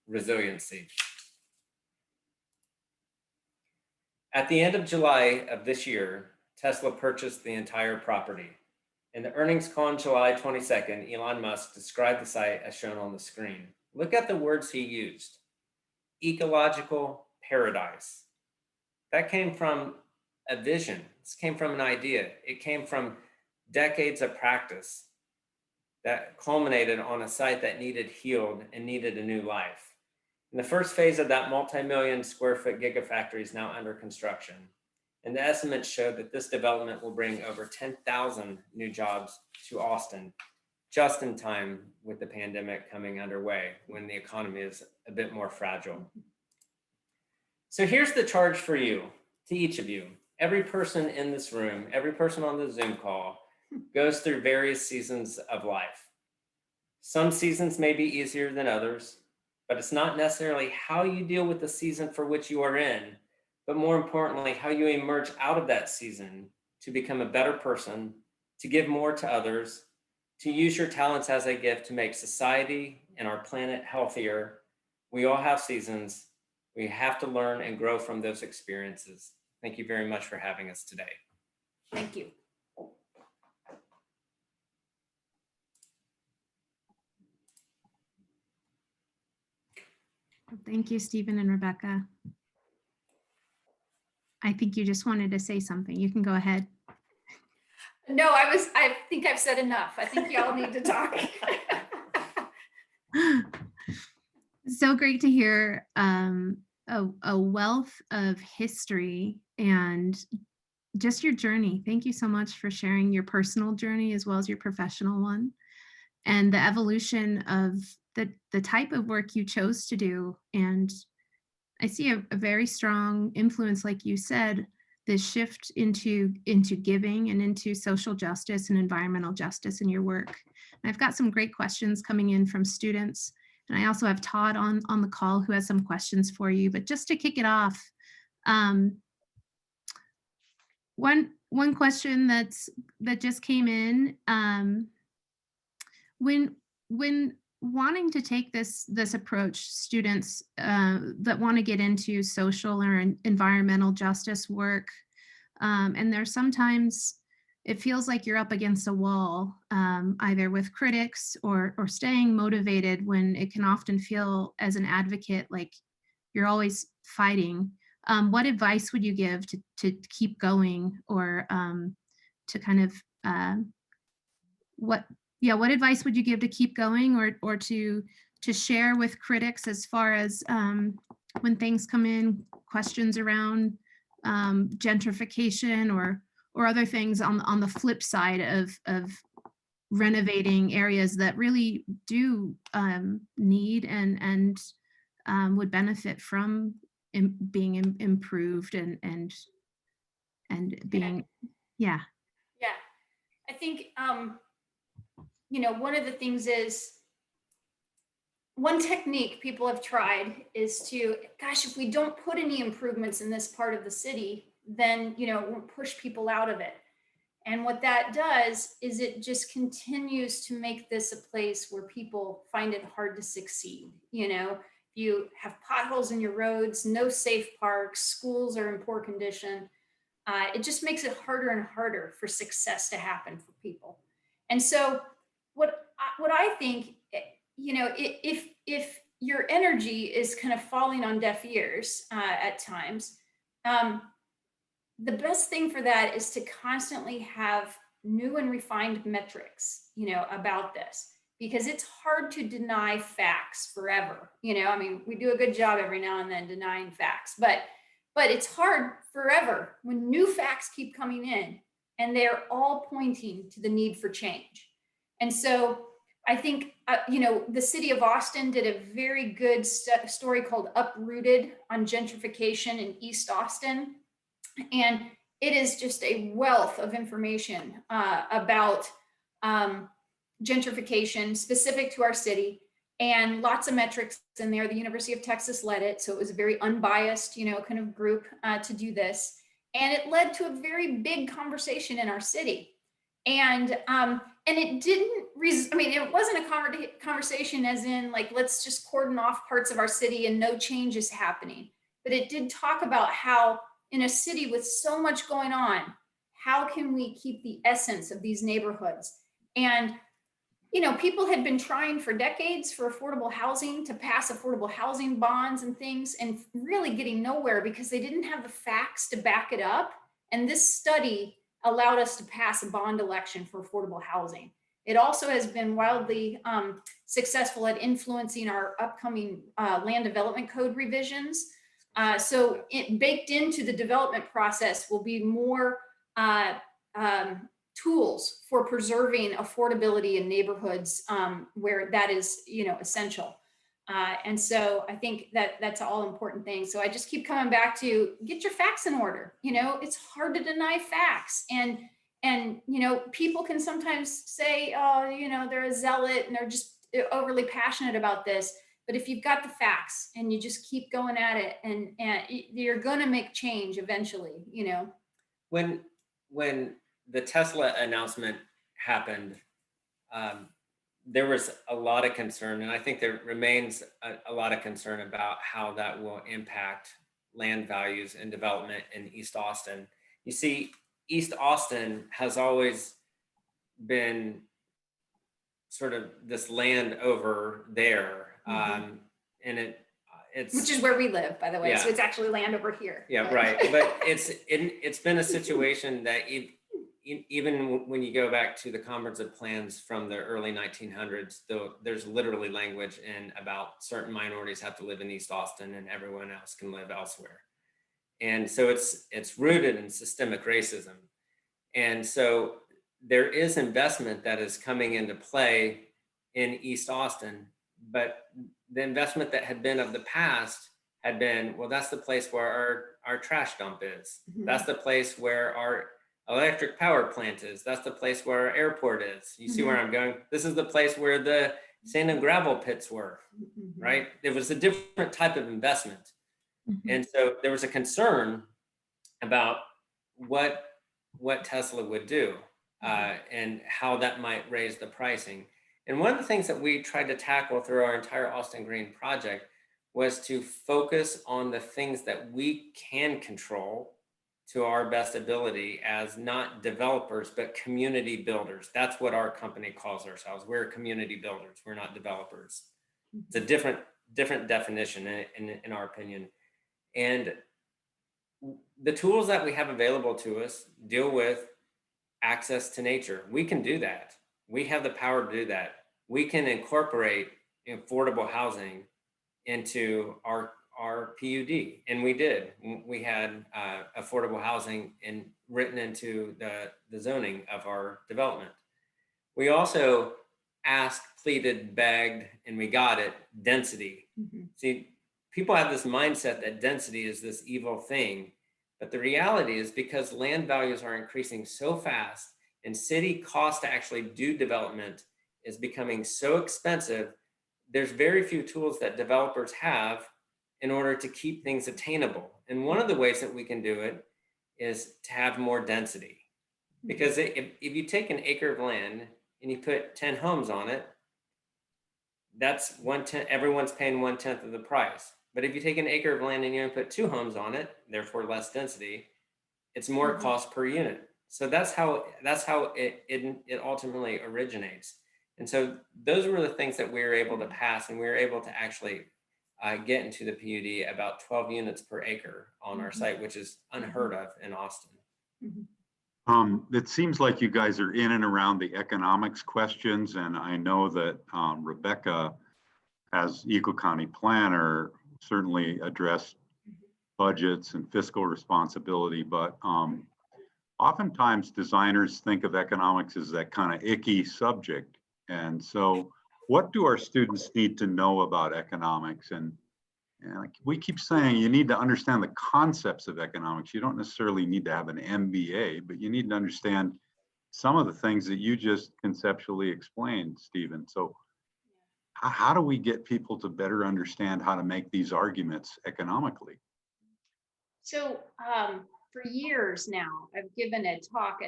resiliency. At the end of July of this year, Tesla purchased the entire property. In the earnings call on July 22nd, Elon Musk described the site as shown on the screen. Look at the words he used. Ecological paradise. That came from a vision. This came from an idea. It came from decades of practice that culminated on a site that needed healed and needed a new life. And the first phase of that multi-million square foot gigafactory is now under construction. And the estimates showed that this development will bring over 10,000 new jobs to Austin, just in time with the pandemic coming underway when the economy is a bit more fragile. So here's the charge for you, to each of you. Every person in this room, every person on the Zoom call goes through various seasons of life. Some seasons may be easier than others, but it's not necessarily how you deal with the season for which you are in, but more importantly, how you emerge out of that season to become a better person, to give more to others, to use your talents as a gift to make society and our planet healthier. We all have seasons. We have to learn and grow from those experiences. Thank you very much for having us today. Thank you. Thank you, Stephen and Rebecca. I think you just wanted to say something. You can go ahead. No, I think I've said enough. I think y'all need to talk. So great to hear a wealth of history and just your journey. Thank you so much for sharing your personal journey as well as your professional one, and the evolution of the type of work you chose to do. And I see a very strong influence, like you said, this shift into giving and into social justice and environmental justice in your work. And I've got some great questions coming in from students. And I also have Todd on the call who has some questions for you. But just to kick it off, one question that just came in, when wanting to take this approach, students that want to get into social or environmental justice work, and there's sometimes it feels like you're up against a wall, either with critics or staying motivated, when it can often feel as an advocate like you're always fighting. What advice would you give to keep going, or to kind of what advice would you give to keep going, or to share with critics as far as when things come in, questions around gentrification or other things on the flip side of renovating areas that really do need and would benefit from being improved and being, yeah. Yeah, I think, one of the things is, one technique people have tried is to, gosh, if we don't put any improvements in this part of the city, then, it won't push people out of it. And what that does is it just continues to make this a place where people find it hard to succeed. You have potholes in your roads, no safe parks, schools are in poor condition. It just makes it harder and harder for success to happen for people. And so what I think, if your energy is kind of falling on deaf ears at times, the best thing for that is to constantly have new and refined metrics, about this, because it's hard to deny facts forever. We do a good job every now and then denying facts, but it's hard forever when new facts keep coming in and they're all pointing to the need for change. And so I think, the city of Austin did a very good story called Uprooted on gentrification in East Austin. And it is just a wealth of information about gentrification specific to our city, and lots of metrics in there. The University of Texas led it, so it was a very unbiased, kind of group to do this. And it led to a very big conversation in our city. And it didn't, it wasn't a conversation as in like, let's just cordon off parts of our city and no change is happening. But it did talk about how in a city with so much going on, how can we keep the essence of these neighborhoods? And, people had been trying for decades for affordable housing, to pass affordable housing bonds and things, and really getting nowhere because they didn't have the facts to back it up. And this study allowed us to pass a bond election for affordable housing. It also has been wildly successful at influencing our upcoming land development code revisions. So it baked into the development process will be more tools for preserving affordability in neighborhoods where that is, essential. And so I think that that's all important things. So I just keep coming back to get your facts in order. It's hard to deny facts. And people can sometimes say, oh, they're a zealot and they're just overly passionate about this. But if you've got the facts and you just keep going at it, and you're going to make change eventually, When the Tesla announcement happened, there was a lot of concern, and I think there remains a lot of concern about how that will impact land values and development in East Austin. You see, East Austin has always been sort of this land over there. And it's which is where we live, by the way. Yeah. So it's actually land over here. Yeah, right. But it's been a situation that even when you go back to the comprehensive plans from the early 1900s, though, there's literally language in about certain minorities have to live in East Austin and everyone else can live elsewhere. And so it's rooted in systemic racism. And so there is investment that is coming into play in East Austin, but the investment that had been of the past had been, well, that's the place where our trash dump is. Mhm. That's the place where our electric power plant is. That's the place where our airport is. You see where I'm going? This is the place where the sand and gravel pits were, Mhm. right? It was a different type of investment. Mhm. And so there was a concern about what Tesla would do and how that might raise the pricing. And one of the things that we tried to tackle through our entire Austin Green project was to focus on the things that we can control to our best ability as not developers, but community builders. That's what our company calls ourselves. We're community builders. We're not developers. It's a different definition in our opinion. And the tools that we have available to us deal with access to nature. We can do that. We have the power to do that. We can incorporate affordable housing into our PUD, and we did. We had affordable housing written into the zoning of our development. We also asked, pleaded, begged, and we got it, density. Mhm. See, people have this mindset that density is this evil thing, but the reality is because land values are increasing so fast and city cost to actually do development is becoming so expensive, there's very few tools that developers have in order to keep things attainable. And one of the ways that we can do it is to have more density. Because if you take an acre of land and you put 10 homes on it, that's 1/10, everyone's paying 1/10 of the price. But if you take an acre of land and you put 2 homes on it, therefore less density, it's more cost per unit. So that's how it ultimately originates. And so those were the things that we were able to pass, and we were able to actually get into the PUD about 12 units per acre on our site, which is unheard of in Austin. It seems like you guys are in and around the economics questions, and I know that Rebecca, as Eagle County planner, certainly addressed budgets and fiscal responsibility, but oftentimes designers think of economics as that kind of icky subject. And so what do our students need to know about economics? And like we keep saying, you need to understand the concepts of economics. You don't necessarily need to have an MBA, but you need to understand some of the things that you just conceptually explained, Stephen. So how do we get people to better understand how to make these arguments economically? So for years now, I've given a talk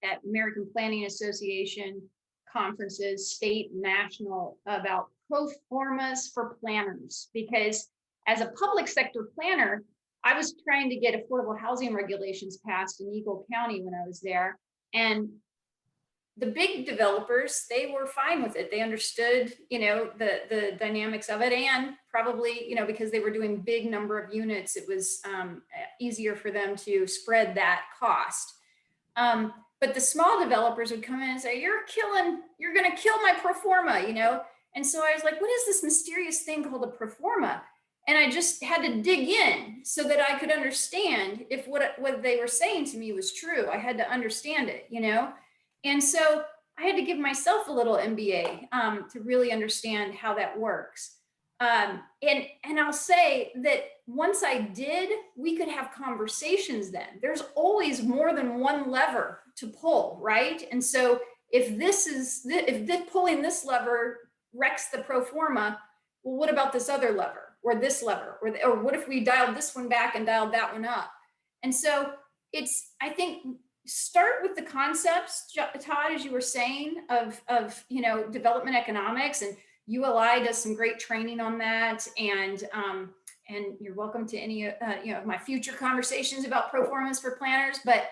at American Planning Association conferences, state, national, about pro formas for planners. Because as a public sector planner, I was trying to get affordable housing regulations passed in Eagle County when I was there. And the big developers, they were fine with it. They understood, the dynamics of it, and probably, because they were doing big number of units, it was easier for them to spread that cost. But the small developers would come in and say, you're going to kill my pro forma, And so I was like, what is this mysterious thing called a pro forma? And I just had to dig in so that I could understand if what they were saying to me was true. I had to understand it, And so I had to give myself a little MBA to really understand how that works. And I'll say that once I did, we could have conversations then. There's always more than one lever to pull, right? And so if pulling this lever wrecks the pro forma, well, what about this other lever or this lever? Or what if we dialed this one back and dialed that one up? And so I think, start with the concepts, Todd, as you were saying, of development economics, and ULI does some great training on that. And you're welcome to any of my future conversations about pro formas for planners. But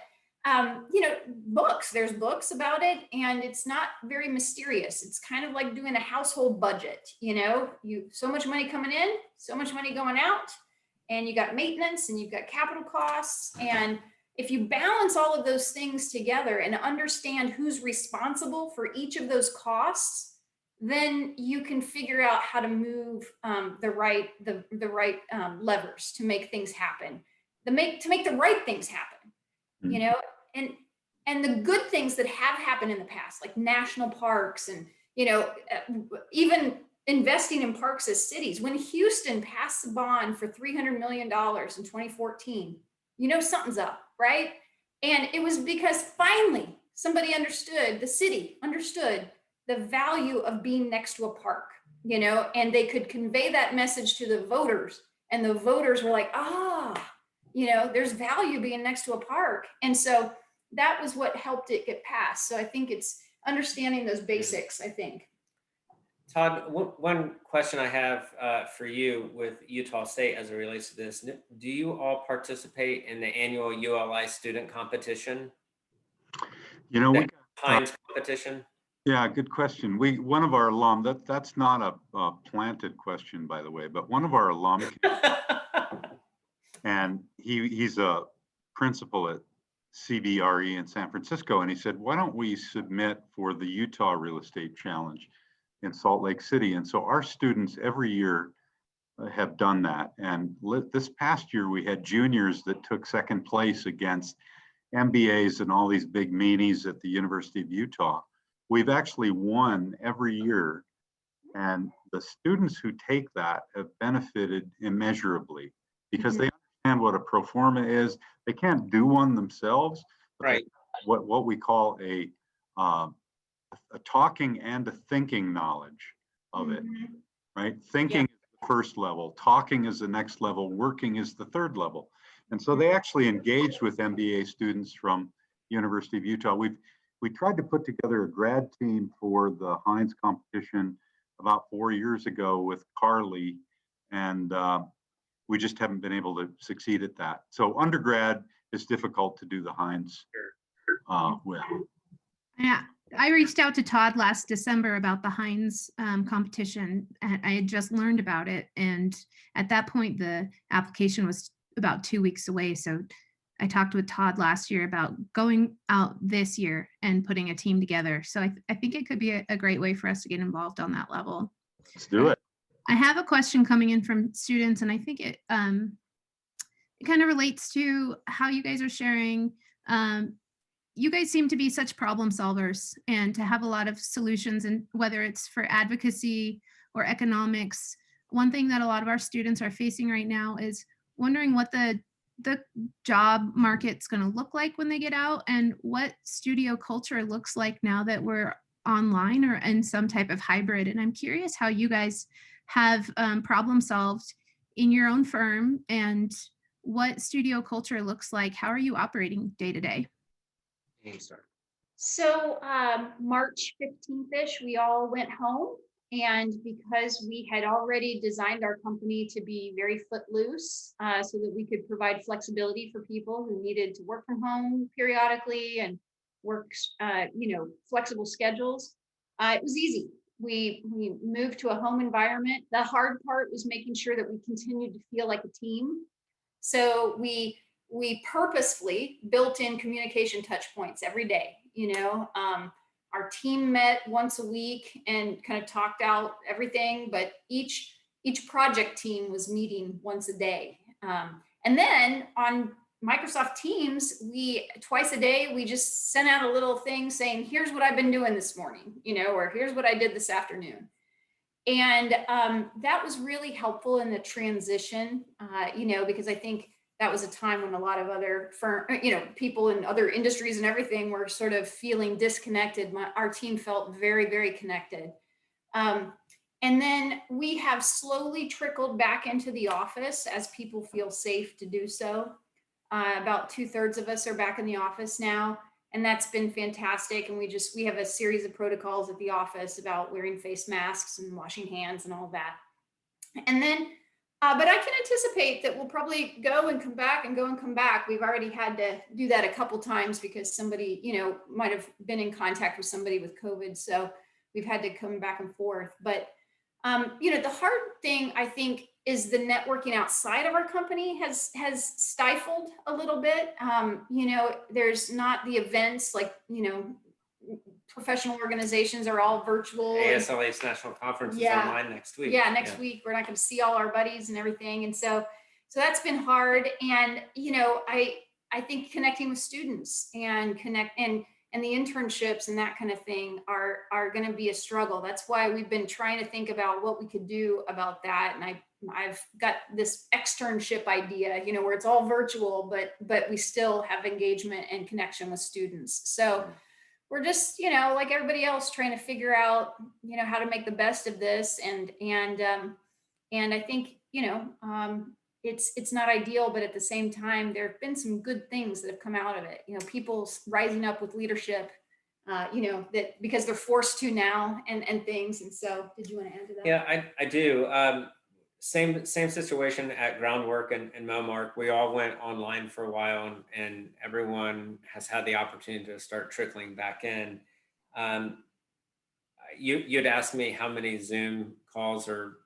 there's books about it, and it's not very mysterious. It's kind of like doing a household budget. So much money coming in, so much money going out, and you got maintenance, and you've got capital costs, and if you balance all of those things together and understand who's responsible for each of those costs, then you can figure out how to move the right levers to make things happen, to make the right things happen, you know, and the good things that have happened in the past, like national parks and, you know, even investing in parks as cities. When Houston passed the bond for $300 million in 2014, you know something's up, right? And it was because finally somebody understood, the city understood the value of being next to a park, you know, and they could convey that message to the voters, and the voters were like, you know, there's value being next to a park. And so that was what helped it get passed. So I think it's understanding those basics, I think. Todd, one question I have for you with Utah State as it relates to this, do you all participate in the annual ULI student competition? You know, we Heinz competition? Yeah, good question. One of our alum, that's not a planted question, by the way, but one of our alum, and he's a principal at CBRE in San Francisco, and he said, why don't we submit for the Utah Real Estate Challenge in Salt Lake City? And so our students every year have done that. And this past year, we had juniors that took second place against MBAs and all these big meanies at the University of Utah. We've actually won every year, and the students who take that have benefited immeasurably because they understand what a pro forma is. They can't do one themselves, but right? What we call a talking and a thinking knowledge of it, right? Thinking is the first level, talking is the next level, working is the third level. And so they actually engaged with MBA students from University of Utah. We tried to put together a grad team for the Heinz competition about 4 years ago with Carly, and we just haven't been able to succeed at that. So undergrad is difficult to do the Heinz with. Yeah, I reached out to Todd last December about the Heinz competition. And I had just learned about it, and at that point, the application was about 2 weeks away. So I talked with Todd last year about going out this year and putting a team together. So I think it could be a great way for us to get involved on that level. Let's do it. I have a question coming in from students, and I think it kind of relates to how you guys are sharing. You guys seem to be such problem solvers and to have a lot of solutions, and whether it's for advocacy or economics. One thing that a lot of our students are facing right now is wondering what the job market's going to look like when they get out, and what studio culture looks like now that we're online or in some type of hybrid. And I'm curious how you guys have problem solved in your own firm, and what studio culture looks like. How are you operating day to day? So March 15th-ish, we all went home. And because we had already designed our company to be very footloose, so that we could provide flexibility for people who needed to work from home periodically and work, flexible schedules, it was easy. We moved to a home environment. The hard part was making sure that we continued to feel like a team. So we purposefully built in communication touch points every day, Our team met once a week and kind of talked out everything, but each project team was meeting once a day. And then on Microsoft Teams, twice a day, we just sent out a little thing saying, here's what I've been doing this morning, or here's what I did this afternoon. And that was really helpful in the transition, because I think that was a time when a lot of other people in other industries and everything were sort of feeling disconnected. Our team felt very, very connected. And then we have slowly trickled back into the office as people feel safe to do so. About 2/3 of us are back in the office now, and that's been fantastic. And we have a series of protocols at the office about wearing face masks and washing hands and all that. And then but I can anticipate that we'll probably go and come back and go and come back. We've already had to do that a couple times because somebody, might have been in contact with somebody with COVID. So we've had to come back and forth. But The hard thing, I think, is the networking outside of our company has stifled a little bit. There's not the events like, professional organizations are all virtual. ASLA's national conference is online next week. Yeah, next week we're not going to see all our buddies and everything, and so that's been hard. And I think connecting with students and the internships and that kind of thing are going to be a struggle. That's why we've been trying to think about what we could do about that. And I've got this externship idea, where it's all virtual, but we still have engagement and connection with students. So we're just, like everybody else, trying to figure out, how to make the best of this. And I think, it's not ideal, but at the same time, there have been some good things that have come out of it. People rising up with leadership, that because they're forced to now and things. And so, did you want to add to that? Yeah, I do. Same situation at GroundWork and Momark. We all went online for a while, and everyone has had the opportunity to start trickling back in. You'd asked me how many Zoom calls or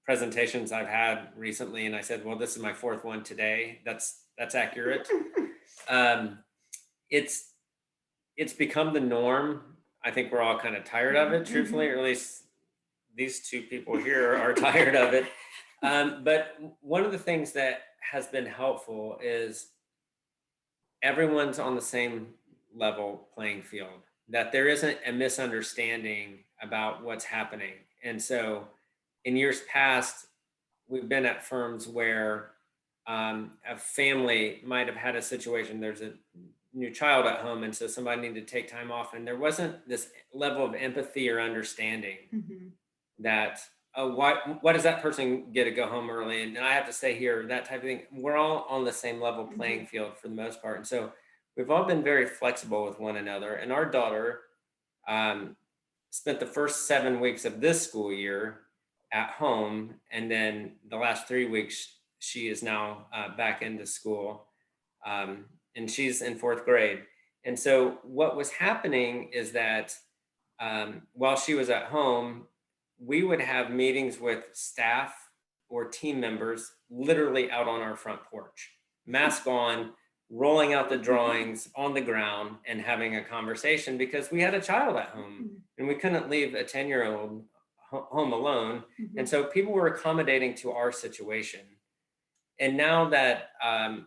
presentations I've had recently, and I said, well, this is my 4th one today. That's accurate. It's become the norm. I think we're all kind of tired of it, truthfully, or at least these 2 people here are tired of it. But one of the things that has been helpful is everyone's on the same level playing field, that there isn't a misunderstanding about what's happening. And so in years past, we've been at firms where a family might have had a situation, there's a new child at home, and so somebody needed to take time off, and there wasn't this level of empathy or understanding that, why does that person get to go home early and I have to stay here, that type of thing. We're all on the same level playing field for the most part. And so we've all been very flexible with one another. And our daughter spent the first 7 weeks of this school year at home. And then the last 3 weeks, she is now back into school. And she's in 4th grade. And so what was happening is that while she was at home, we would have meetings with staff or team members literally out on our front porch, mask on, rolling out the drawings on the ground and having a conversation, because we had a child at home and we couldn't leave a 10-year-old home alone. And so people were accommodating to our situation. And now that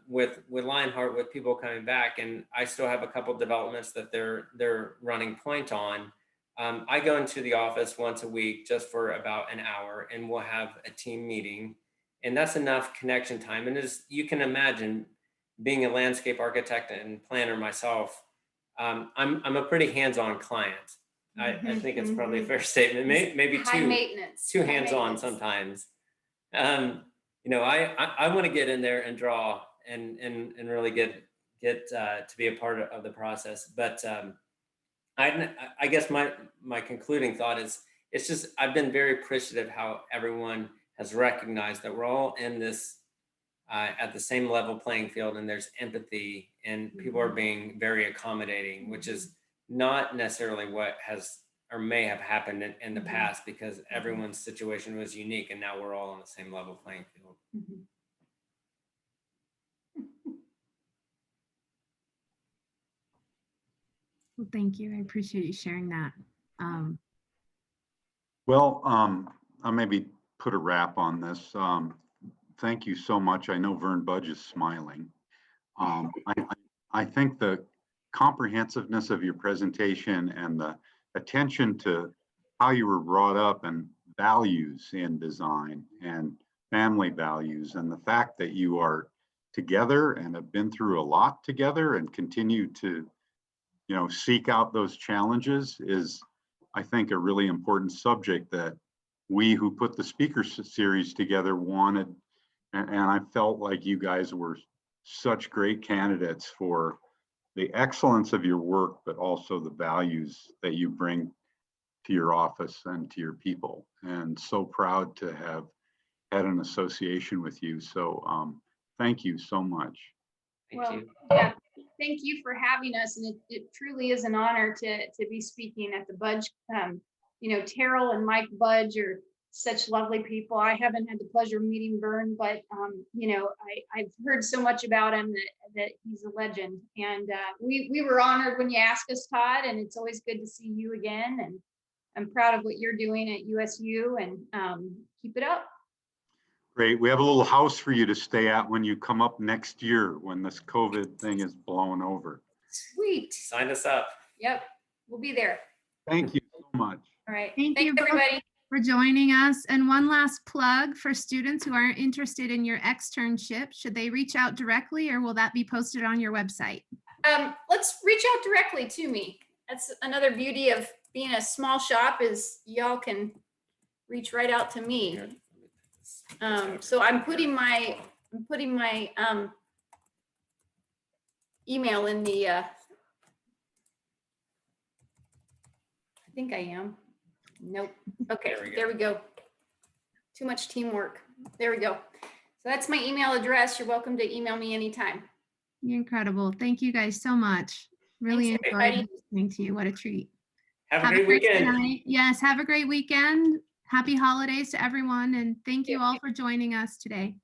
with Lionheart, with people coming back, and I still have a couple developments that they're running point on, I go into the office once a week just for about an hour, and we'll have a team meeting, and that's enough connection time. And as you can imagine, being a landscape architect and planner myself, I'm a pretty hands-on client. I think it's probably a fair statement. Maybe too hands-on sometimes. I want to get in there and draw and really get to be a part of the process. But I guess my concluding thought is, it's just, I've been very appreciative how everyone has recognized that we're all in this at the same level playing field, and there's empathy, and people are being very accommodating, which is not necessarily what has or may have happened in the past, because everyone's situation was unique, and now we're all on the same level playing field. Well, thank you. I appreciate you sharing that. I'll maybe put a wrap on this. Thank you so much. I know Vern Budge is smiling. I think the comprehensiveness of your presentation and the attention to how you were brought up and values in design and family values, and the fact that you are together and have been through a lot together and continue to seek out those challenges is, I think, a really important subject that we who put the speaker series together wanted. And I felt like you guys were such great candidates for the excellence of your work, but also the values that you bring to your office and to your people. And so proud to have had an association with you. So thank you so much. Thank you. Yeah, thank you for having us. And it truly is an honor to be speaking at the Budge. Terrell and Mike Budge are such lovely people. I haven't had the pleasure of meeting Vern, but you know, I've heard so much about him that he's a legend. And we were honored when you asked us, Todd, and it's always good to see you again. And I'm proud of what you're doing at USU, and keep it up. Great. We have a little house for you to stay at when you come up next year when this COVID thing is blown over. Sweet. Sign us up. Yep, we'll be there. Thank you so much. All right. Thank you Thanks, both everybody. for joining us. And one last plug for students who are interested in your externship. Should they reach out directly, or will that be posted on your website? Let's reach out directly to me. That's another beauty of being a small shop, is y'all can reach right out to me. So I'm putting my email in the I think I am. Nope. Okay, there we go. Too much teamwork. There we go. So that's my email address. You're welcome to email me anytime. You're incredible. Thank you guys so much. Really Thanks, enjoyed everybody. listening to you. What a treat. Have a great weekend. night. Yes, have a great weekend. Happy holidays to everyone. And thank you all for joining us today.